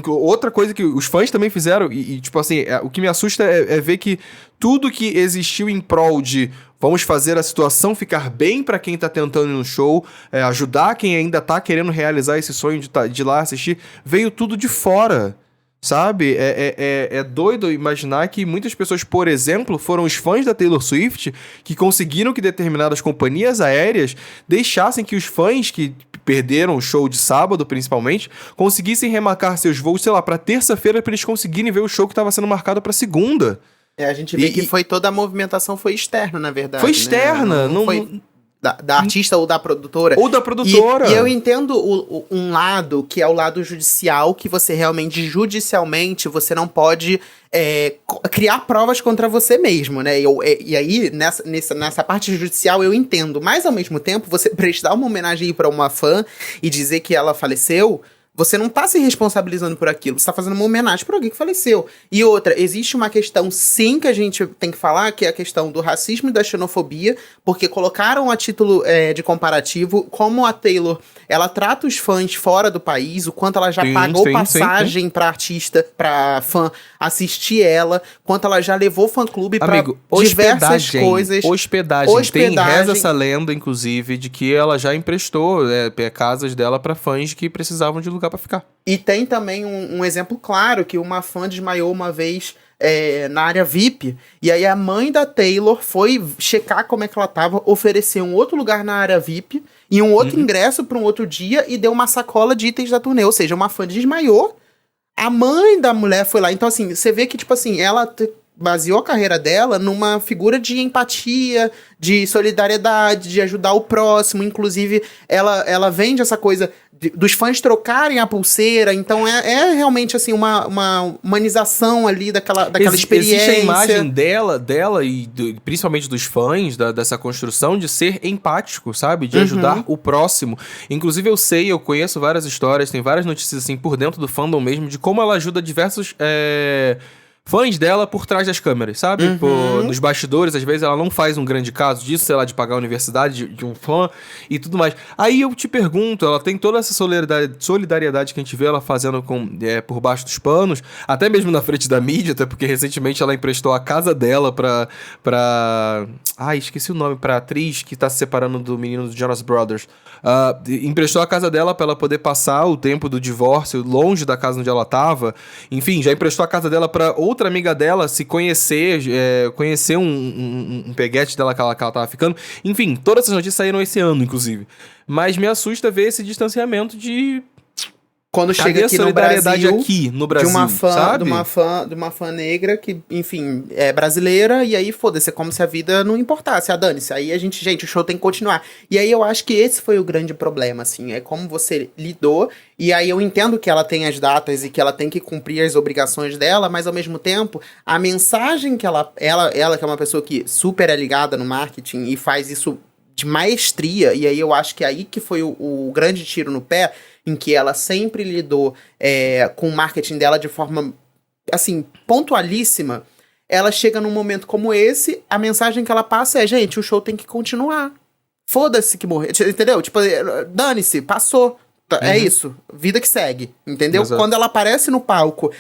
Outra coisa que os fãs também fizeram, tipo assim, o que me assusta é ver que tudo que existiu em prol de vamos fazer a situação ficar bem pra quem tá tentando ir no show, ajudar quem ainda tá querendo realizar esse sonho de ir lá assistir, veio tudo de fora. Sabe? É doido imaginar que muitas pessoas, por exemplo, foram os fãs da Taylor Swift que conseguiram que determinadas companhias aéreas deixassem que os fãs que perderam o show de sábado, principalmente, conseguissem remarcar seus voos, sei lá, pra terça-feira, pra eles conseguirem ver o show que estava sendo marcado pra segunda. A gente vê que toda a movimentação foi externa, na verdade. Foi externa. Né? Da artista ou da produtora. Ou da produtora. E eu entendo um lado, que é o lado judicial, que você realmente, judicialmente, você não pode criar provas contra você mesmo, né? E aí, nessa parte judicial, eu entendo. Mas, ao mesmo tempo, você prestar uma homenagem pra uma fã e dizer que ela faleceu... Você não tá se responsabilizando por aquilo, você tá fazendo uma homenagem por alguém que faleceu. E outra, existe uma questão sim que a gente tem que falar, que é a questão do racismo e da xenofobia, porque colocaram a título de comparativo como a Taylor, ela trata os fãs fora do país, o quanto ela já pagou passagem pra artista, pra fã assistir ela, quanto ela já levou fã-clube pra diversas coisas. Hospedagem. Reza essa lenda, inclusive, de que ela já emprestou casas dela pra fãs que precisavam de lugar pra ficar. E tem também um exemplo claro, que uma fã desmaiou uma vez na área VIP, e aí a mãe da Taylor foi checar como é que ela tava, ofereceu um outro lugar na área VIP, e um outro ingresso pra um outro dia, e deu uma sacola de itens da turnê, ou seja, uma fã desmaiou, a mãe da mulher foi lá. Então, assim, você vê que, tipo assim, ela baseou a carreira dela numa figura de empatia, de solidariedade, de ajudar o próximo. Inclusive, ela vende essa coisa dos fãs trocarem a pulseira. Então, é realmente, assim, uma humanização ali daquela experiência. Existe a imagem dela e principalmente dos fãs, dessa construção de ser empático, sabe? De ajudar o próximo. Inclusive, eu conheço várias histórias, tem várias notícias, assim, por dentro do fandom mesmo, de como ela ajuda diversos... fãs dela por trás das câmeras, sabe? Nos bastidores, às vezes ela não faz um grande caso disso, sei lá, de pagar a universidade de um fã e tudo mais. Aí eu te pergunto, ela tem toda essa solidariedade que a gente vê ela fazendo por baixo dos panos, até mesmo na frente da mídia, até porque recentemente ela emprestou a casa dela pra... Ai, esqueci o nome, pra atriz que tá se separando do menino do Jonas Brothers. Emprestou a casa dela pra ela poder passar o tempo do divórcio longe da casa onde ela tava. Enfim, já emprestou a casa dela pra outra amiga dela se conhecer, conhecer um peguete dela que ela tava ficando. Enfim, todas essas notícias saíram esse ano, inclusive. Mas me assusta ver esse distanciamento de... Quando chega aqui no Brasil, de uma fã, sabe? De uma fã negra que, enfim, é brasileira, e aí foda-se, é como se a vida não importasse, dane-se. Aí gente, o show tem que continuar. E aí eu acho que esse foi o grande problema, assim, é como você lidou, e aí eu entendo que ela tem as datas e que ela tem que cumprir as obrigações dela, mas ao mesmo tempo, a mensagem que ela que é uma pessoa que super é ligada no marketing e faz isso de maestria, e aí eu acho que aí que foi o grande tiro no pé, em que ela sempre lidou com o marketing dela de forma, assim, pontualíssima. Ela chega num momento como esse, a mensagem que ela passa é, gente, o show tem que continuar. Foda-se que morreu, entendeu? Tipo, dane-se, passou. É isso, vida que segue, entendeu? Exato. Quando ela aparece no palco...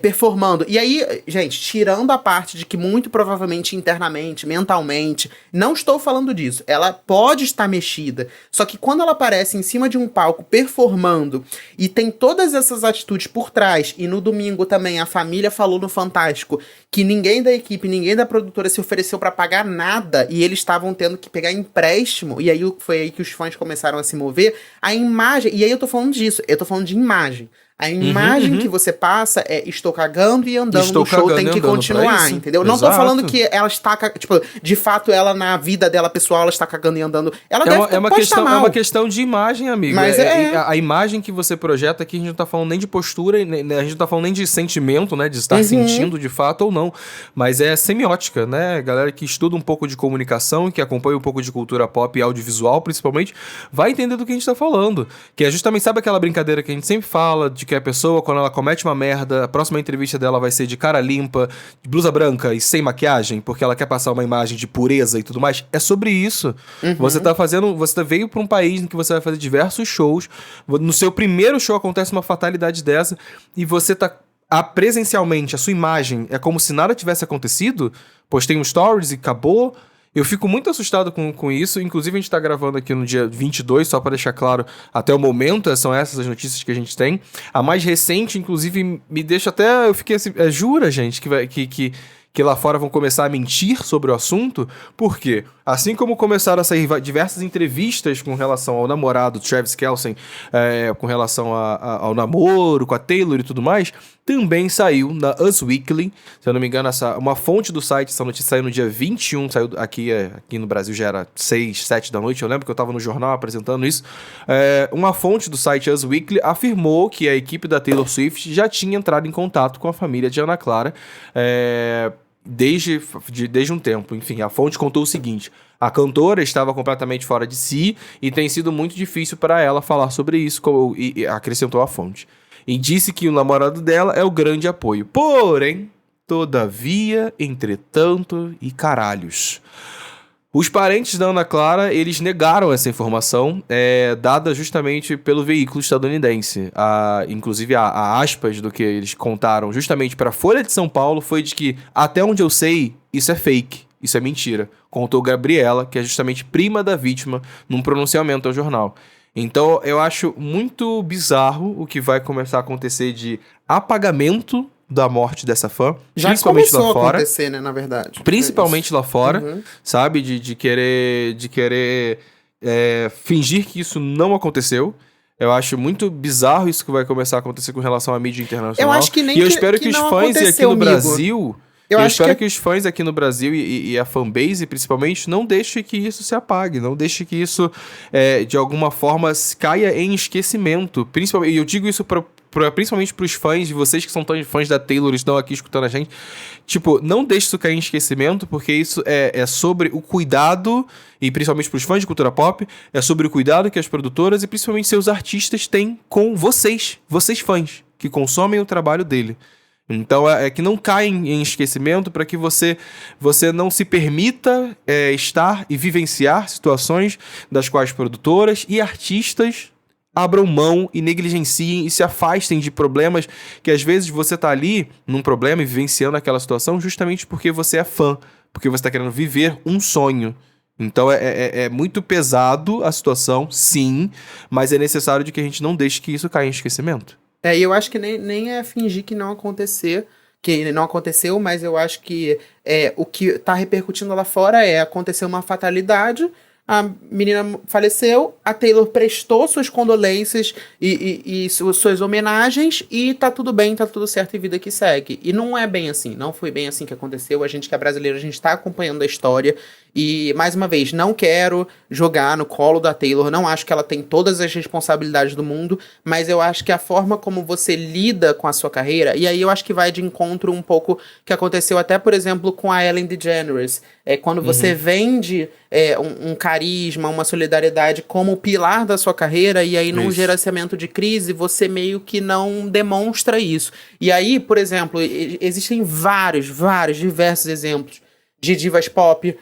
performando. E aí, gente, tirando a parte de que muito provavelmente internamente, mentalmente, não estou falando disso, ela pode estar mexida, só que quando ela aparece em cima de um palco performando e tem todas essas atitudes por trás, e no domingo também a família falou no Fantástico que ninguém da equipe, ninguém da produtora se ofereceu pra pagar nada e eles estavam tendo que pegar empréstimo, e aí foi aí que os fãs começaram a se mover, a imagem, e aí eu tô falando disso, eu tô falando de imagem. A imagem que você passa é estou cagando e andando, o show tem que continuar, entendeu? Não tô falando que ela está, tipo, de fato ela na vida dela pessoal, ela está cagando e andando. Ela é uma questão de imagem, amigo. Mas a imagem que você projeta aqui, a gente não tá falando nem de postura, a gente não tá falando nem de sentimento, né, de estar sentindo de fato ou não, mas é semiótica, né? Galera que estuda um pouco de comunicação, que acompanha um pouco de cultura pop e audiovisual, principalmente, vai entender do que a gente tá falando, que é justamente, sabe aquela brincadeira que a gente sempre fala, de que a pessoa, quando ela comete uma merda, a próxima entrevista dela vai ser de cara limpa, de blusa branca e sem maquiagem, porque ela quer passar uma imagem de pureza e tudo mais. É sobre isso. Você veio pra um país em que você vai fazer diversos shows, no seu primeiro show acontece uma fatalidade dessa, e você tá presencialmente, a sua imagem é como se nada tivesse acontecido, postei um stories e acabou. Eu fico muito assustado com isso, inclusive a gente tá gravando aqui no dia 22, só pra deixar claro, até o momento, são essas as notícias que a gente tem. A mais recente, inclusive, me deixa até... Eu fiquei assim, jura, gente, que lá fora vão começar a mentir sobre o assunto? Por quê? Assim como começaram a sair diversas entrevistas com relação ao namorado Travis Kelce, com relação ao namoro, com a Taylor e tudo mais, também saiu na Us Weekly. Se eu não me engano, uma fonte do site, essa notícia saiu no dia 21, saiu aqui no Brasil já era 6, 7 da noite, eu lembro que eu tava no jornal apresentando isso. Uma fonte do site Us Weekly afirmou que a equipe da Taylor Swift já tinha entrado em contato com a família de Ana Clara desde um tempo. Enfim, a fonte contou o seguinte: a cantora estava completamente fora de si e tem sido muito difícil para ela falar sobre isso, e acrescentou a fonte. E disse que o namorado dela é o grande apoio. Porém, todavia, entretanto e caralhos. Os parentes da Ana Clara, eles negaram essa informação, dada justamente pelo veículo estadunidense. Inclusive, a aspas do que eles contaram justamente para a Folha de São Paulo foi de que, até onde eu sei, isso é fake, isso é mentira. Contou Gabriela, que é justamente prima da vítima, num pronunciamento ao jornal. Então, eu acho muito bizarro o que vai começar a acontecer de apagamento da morte dessa fã. Já principalmente começou lá fora. a acontecer, né, na verdade. Principalmente lá fora, sabe? De querer fingir que isso não aconteceu. Eu acho muito bizarro isso que vai começar a acontecer com relação à mídia internacional. Eu acho que nem e eu espero que os fãs aqui no Brasil... Eu espero que os fãs aqui no Brasil e a fanbase, principalmente, não deixem que isso se apague, não deixem que isso, de alguma forma, caia em esquecimento. E eu digo isso principalmente para os fãs, de vocês que são tão fãs da Taylor e estão aqui escutando a gente. Tipo, não deixe isso cair em esquecimento, porque isso é sobre o cuidado, e principalmente para os fãs de cultura pop, é sobre o cuidado que as produtoras e principalmente seus artistas têm com vocês fãs, que consomem o trabalho dele. Então é que não caia em esquecimento, para que você não se permita estar e vivenciar situações das quais produtoras e artistas abram mão e negligenciem e se afastem de problemas que às vezes você tá ali num problema e vivenciando aquela situação justamente porque você é fã, porque você tá querendo viver um sonho. Então é muito pesado a situação, sim, mas é necessário de que a gente não deixe que isso caia em esquecimento. E eu acho que nem é fingir que não aconteceu, mas eu acho que o que tá repercutindo lá fora aconteceu uma fatalidade, a menina faleceu, a Taylor prestou suas condolências e suas homenagens, e tá tudo bem, tá tudo certo e vida que segue. E não é bem assim, não foi bem assim que aconteceu. A gente que é brasileiro, a gente tá acompanhando a história. E, mais uma vez, não quero jogar no colo da Taylor, não acho que ela tem todas as responsabilidades do mundo, mas eu acho que a forma como você lida com a sua carreira, e aí eu acho que vai de encontro um pouco que aconteceu até, por exemplo, com a Ellen DeGeneres. Quando você vende um carisma, uma solidariedade como pilar da sua carreira, e aí num gerenciamento de crise, você meio que não demonstra isso. E aí, por exemplo, existem diversos exemplos de divas pop.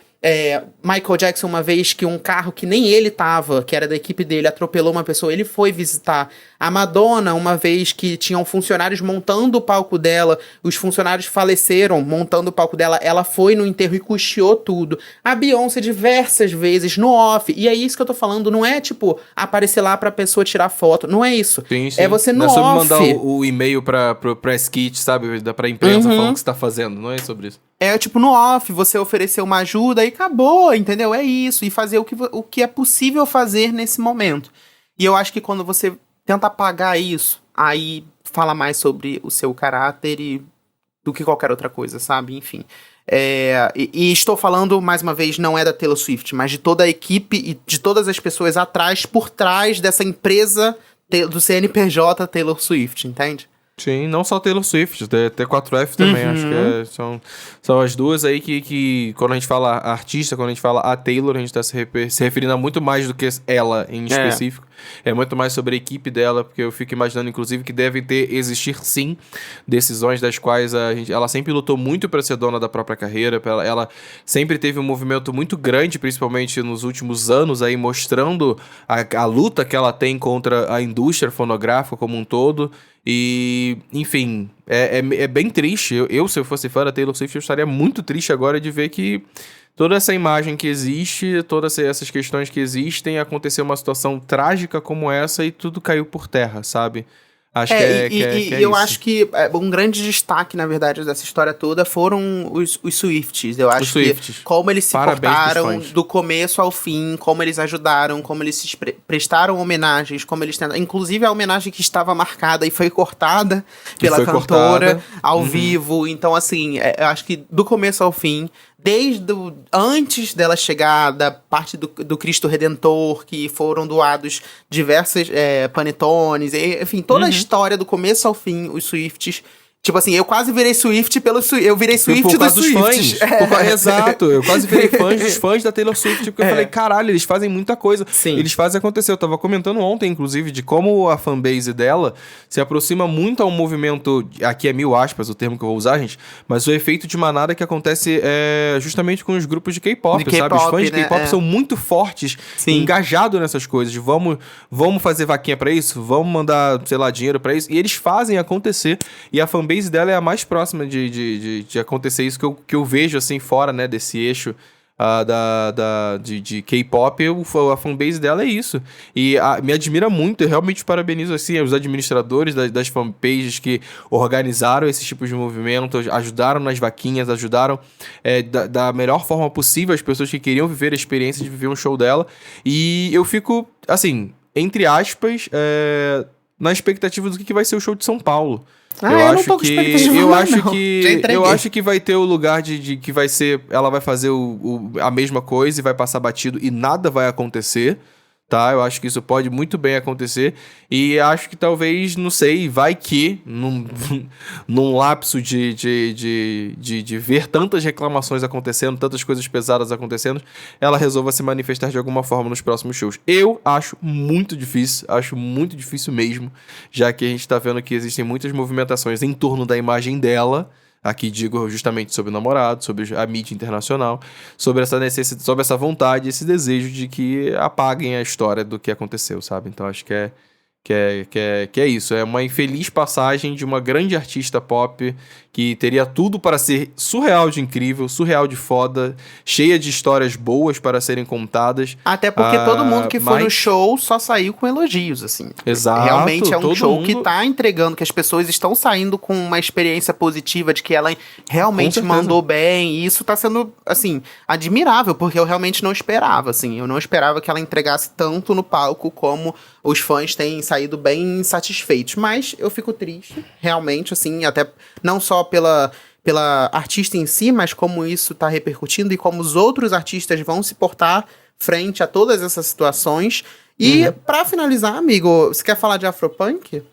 Michael Jackson, uma vez que um carro que nem ele tava, que era da equipe dele, atropelou uma pessoa, ele foi visitar. A Madonna, uma vez que tinham funcionários montando o palco dela, os funcionários faleceram montando o palco dela, ela foi no enterro e custeou tudo. A Beyoncé diversas vezes no off, e é isso que eu tô falando, não é tipo aparecer lá pra pessoa tirar foto, não é isso. Sim. É você no off. Não é sobre mandar o e-mail pra press kit, sabe, pra imprensa falando o que você tá fazendo, não é sobre isso. Tipo, no off, você oferecer uma ajuda e acabou, entendeu? É isso. E fazer o que é possível fazer nesse momento. E eu acho que quando você tenta apagar isso, aí fala mais sobre o seu caráter do que qualquer outra coisa, sabe? Enfim. E estou falando, mais uma vez, não é da Taylor Swift, mas de toda a equipe e de todas as pessoas por trás dessa empresa do CNPJ Taylor Swift, entende? Sim, não só Taylor Swift, T4F também, acho que são as duas aí que quando a gente fala artista, quando a gente fala a Taylor, a gente tá se referindo a muito mais do que ela em específico. É muito mais sobre a equipe dela, porque eu fico imaginando, inclusive, que devem existir, sim, decisões das quais ela sempre lutou muito para ser dona da própria carreira, ela sempre teve um movimento muito grande, principalmente nos últimos anos, aí mostrando a luta que ela tem contra a indústria fonográfica como um todo. E, enfim, é bem triste. Se eu fosse fã da Taylor Swift, eu estaria muito triste agora de ver que toda essa imagem que existe, todas essas questões que existem, aconteceu uma situação trágica como essa e tudo caiu por terra, sabe? Acho que é eu isso. acho que um grande destaque, na verdade, dessa história toda foram os Swifties. Eu acho que como eles se portaram do começo ao fim, como eles ajudaram, como eles se prestaram homenagens, como eles tentaram. Inclusive a homenagem que estava marcada e foi cortada pela cantora ao vivo. Então, assim, eu acho que do começo ao fim, antes dela chegar, da parte do Cristo Redentor, que foram doados diversas panetones, enfim, toda a história do começo ao fim, os Swifties. Tipo assim, eu quase virei Swift eu virei Swift dos Swifties. Exato, eu quase virei dos fãs da Taylor Swift, porque eu falei, caralho, eles fazem muita coisa. Sim. Eles fazem acontecer. Eu tava comentando ontem, inclusive, de como a fanbase dela se aproxima muito ao movimento, aqui é 1000 aspas o termo que eu vou usar, gente, mas o efeito de manada que acontece justamente com os grupos de K-pop, sabe? Os fãs de K-pop são muito fortes, engajados nessas coisas, de vamos fazer vaquinha pra isso, vamos mandar, sei lá, dinheiro pra isso, e eles fazem acontecer, e a fanbase dela é a mais próxima de acontecer isso que eu vejo, assim, fora, né, desse eixo de K-pop. A fanbase dela é isso. E me admira muito, eu realmente parabenizo, assim, os administradores das fanpages que organizaram esses tipos de movimentos, ajudaram nas vaquinhas, ajudaram da melhor forma possível as pessoas que queriam viver a experiência de viver um show dela. E eu fico, assim, entre aspas, na expectativa do que vai ser o show de São Paulo. Eu acho que vai ter o lugar de que vai ser, ela vai fazer a mesma coisa e vai passar batido e nada vai acontecer, tá? Eu acho que isso pode muito bem acontecer e acho que talvez, não sei, vai que num lapso de ver tantas reclamações acontecendo, tantas coisas pesadas acontecendo, ela resolva se manifestar de alguma forma nos próximos shows. Eu acho muito difícil mesmo, já que a gente tá vendo que existem muitas movimentações em torno da imagem dela. Aqui digo justamente sobre o namorado, sobre a mídia internacional, sobre essa necessidade, sobre essa vontade, esse desejo de que apaguem a história do que aconteceu, sabe? Então acho que é isso. É uma infeliz passagem de uma grande artista pop que teria tudo para ser surreal de incrível, surreal de foda, cheia de histórias boas para serem contadas. Até porque todo mundo que foi no show só saiu com elogios, assim. Exato. Realmente é um show que tá entregando, que as pessoas estão saindo com uma experiência positiva de que ela realmente mandou bem. E isso tá sendo, assim, admirável, porque eu realmente não esperava, assim. Eu não esperava que ela entregasse tanto no palco como os fãs têm saído bem satisfeitos. Mas eu fico triste, realmente, assim, até não só pela artista em si, mas como isso tá repercutindo e como os outros artistas vão se portar frente a todas essas situações. E pra finalizar, amigo, você quer falar de Afropunk?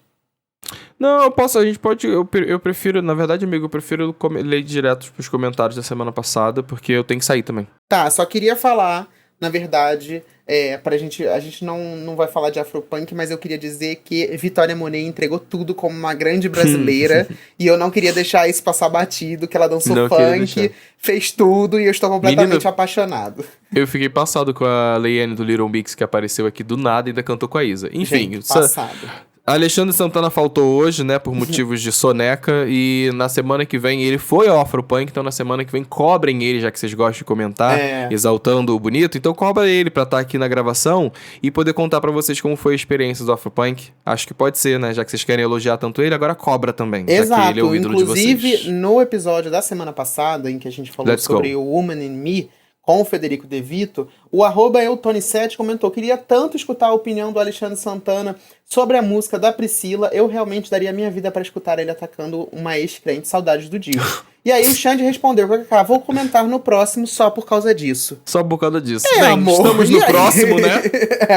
Não, a gente pode, eu prefiro, na verdade, amigo, eu prefiro ler direto pros comentários da semana passada, porque eu tenho que sair também. Tá, só queria falar, na verdade, a gente não vai falar de Afropunk, mas eu queria dizer que Vitória Monet entregou tudo como uma grande brasileira, e eu não queria deixar isso passar batido, que ela dançou funk, fez tudo, e eu estou completamente apaixonado. Eu fiquei passado com a Leiane do Little Mix, que apareceu aqui do nada e ainda cantou com a Isa. Enfim, gente, passado. Alexandre Santana faltou hoje, né, por motivos de soneca, e na semana que vem ele foi ao Afropunk, então na semana que vem cobrem ele, já que vocês gostam de comentar, exaltando o bonito, então cobra ele pra estar aqui na gravação e poder contar pra vocês como foi a experiência do Afropunk. Acho que pode ser, né, já que vocês querem elogiar tanto ele, agora cobra também, exato, já que ele é o ídolo de vocês. Inclusive, no episódio da semana passada, em que a gente falou sobre o Woman in Me, com o Federico De Vito, o @eutone7 comentou: queria tanto escutar a opinião do Alexandre Santana sobre a música da Priscila, eu realmente daria minha vida para escutar ele atacando uma ex-crente, saudades do Dio. E aí o Xande respondeu: vou comentar no próximo só por causa disso. Só por causa disso. Bem, amor, estamos no próximo, né?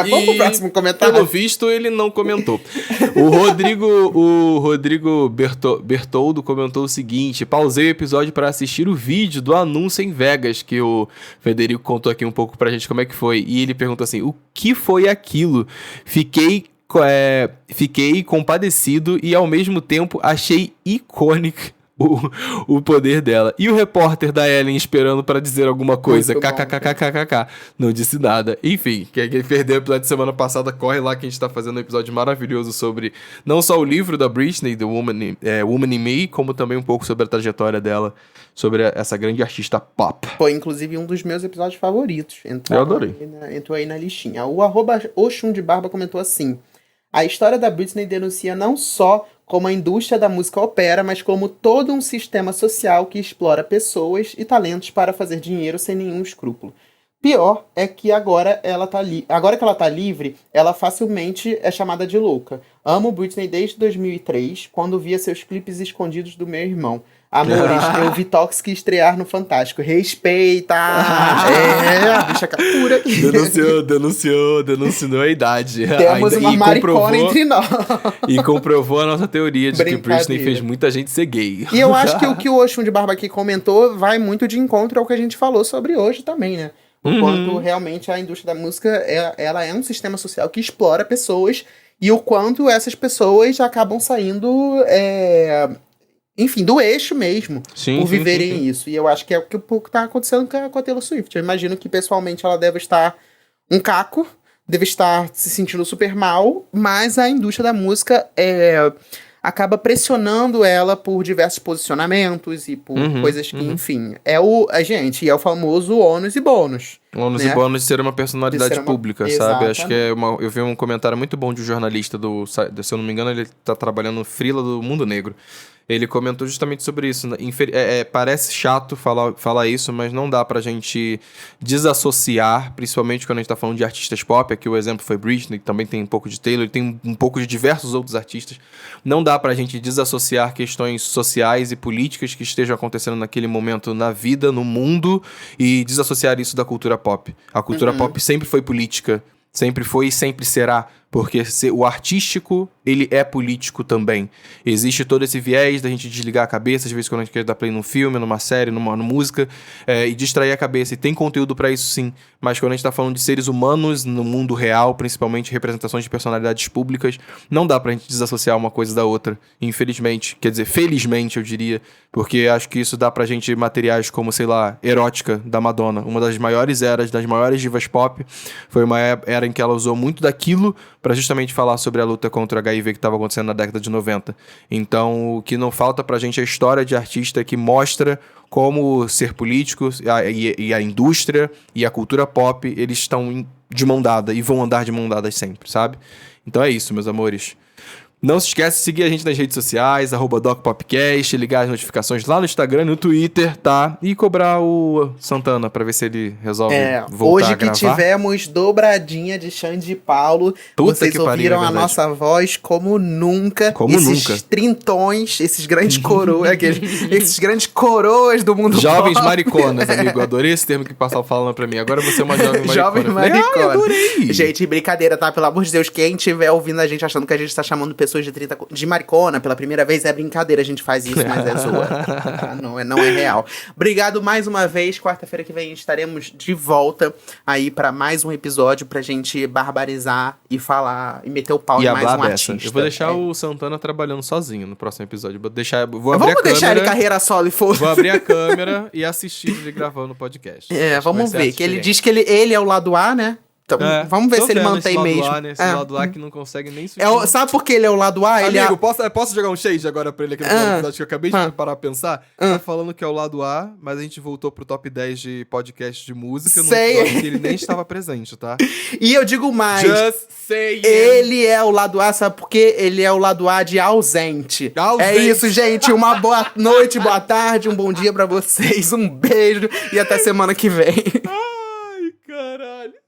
Vamos pro próximo comentário. Pelo visto, ele não comentou. O Rodrigo Bertoldo comentou o seguinte: pausei o episódio para assistir o vídeo do anúncio em Vegas, que o Federico contou aqui um pouco pra gente como é que foi. E ele perguntou assim: o que foi aquilo? Fiquei compadecido e ao mesmo tempo achei icônico o poder dela. E o repórter da Ellen esperando pra dizer alguma coisa. KKKKKK. Não disse nada. Enfim, quem perdeu o episódio de semana passada, corre lá que a gente tá fazendo um episódio maravilhoso sobre não só o livro da Britney, The Woman in Me, como também um pouco sobre a trajetória dela, sobre essa grande artista pop. Foi inclusive um dos meus episódios favoritos. Eu adorei. Entrou aí na listinha. O @Oxum de Barba comentou assim: A história da Britney denuncia não só como a indústria da música opera, mas como todo um sistema social que explora pessoas e talentos para fazer dinheiro sem nenhum escrúpulo. Pior é que agora que ela tá livre, ela facilmente é chamada de louca. Amo Britney desde 2003, quando via seus clipes escondidos do meu irmão. Amores, eu vi Toxic estrear no Fantástico. Respeita! A bicha captura aqui. Denunciou a idade. Temos uma maricona entre nós. E comprovou a nossa teoria de que Britney fez muita gente ser gay. E eu acho que o que o Oxum de Barba aqui comentou vai muito de encontro ao que a gente falou sobre hoje também, né? O quanto realmente a indústria da música ela é um sistema social que explora pessoas e o quanto essas pessoas acabam saindo, enfim, do eixo mesmo, por viverem isso. E eu acho que é o que tá acontecendo com a Taylor Swift. Eu imagino que pessoalmente ela deve estar um caco, deve estar se sentindo super mal, mas a indústria da música acaba pressionando ela por diversos posicionamentos e por coisas que, enfim, é o famoso ônus e bônus. Ônus, né? E bônus de ser uma personalidade pública, sabe? Acho que eu vi um comentário muito bom de um jornalista se eu não me engano, ele tá trabalhando no freela do Mundo Negro. Ele comentou justamente sobre isso. Parece chato falar isso, mas não dá pra gente desassociar, principalmente quando a gente tá falando de artistas pop. Aqui o exemplo foi Britney, que também tem um pouco de Taylor, tem um pouco de diversos outros artistas. Não dá pra gente desassociar questões sociais e políticas que estejam acontecendo naquele momento na vida, no mundo, e desassociar isso da cultura pop. A cultura pop sempre foi política, sempre foi e sempre será, porque o artístico, ele é político também. Existe todo esse viés da gente desligar a cabeça, às vezes quando a gente quer dar play num filme, numa série, numa música, e distrair a cabeça. E tem conteúdo pra isso sim, mas quando a gente tá falando de seres humanos no mundo real, principalmente representações de personalidades públicas, não dá pra gente desassociar uma coisa da outra, infelizmente. Quer dizer, felizmente eu diria, porque acho que isso dá pra gente materiais como, sei lá, Erótica, da Madonna. Uma das maiores eras, das maiores divas pop, foi uma era em que ela usou muito daquilo para justamente falar sobre a luta contra o HIV que estava acontecendo na década de 90. Então, o que não falta pra gente é a história de artista que mostra como ser político e a indústria e a cultura pop, eles estão de mão dada e vão andar de mão dada sempre, sabe? Então é isso, meus amores. Não se esquece de seguir a gente nas redes sociais, @DocPopcast, ligar as notificações lá no Instagram e no Twitter, tá? E cobrar o Santana pra ver se ele resolve voltar hoje a gravar. Hoje que tivemos dobradinha de Xande e Paulo, vocês ouviram a nossa voz como nunca. Esses trintões, esses grandes coroas, esses grandes coroas do mundo jovens pop. Mariconas, amigo. Adorei esse termo que passavam falando pra mim. Agora você é uma jovem maricona. Jovem maricona. Adorei. Gente, brincadeira, tá? Pelo amor de Deus, quem estiver ouvindo a gente achando que a gente tá chamando pessoas de 30 de maricona pela primeira vez, é brincadeira, a gente faz isso, mas é zoa. Tá? Não é real. Obrigado mais uma vez. Quarta-feira que vem estaremos de volta aí pra mais um episódio pra gente barbarizar e falar e meter o pau em mais um artista. Eu vou deixar o Santana trabalhando sozinho no próximo episódio. Vou abrir a câmera. Vamos deixar ele carreira solo e foda. Vou abrir a câmera e assistir ele gravando o podcast. Vamos ver. Que ele diz que ele é o lado A, né? Então, vamos ver se ele mantém mesmo. Esse lado A que não consegue nem subir. Sabe por que ele é o lado A? Amigo, posso jogar um shade agora pra ele aqui no episódio que eu acabei de parar pra pensar? Tá falando que é o lado A, mas a gente voltou pro top 10 de podcast de música. Sei. Que ele nem estava presente, tá? E eu digo mais. Just saying. Ele é o lado A, sabe por quê? Ele é o lado A de ausente. É isso, gente. Uma boa noite, boa tarde, um bom dia pra vocês. Um beijo e até semana que vem. Ai, caralho.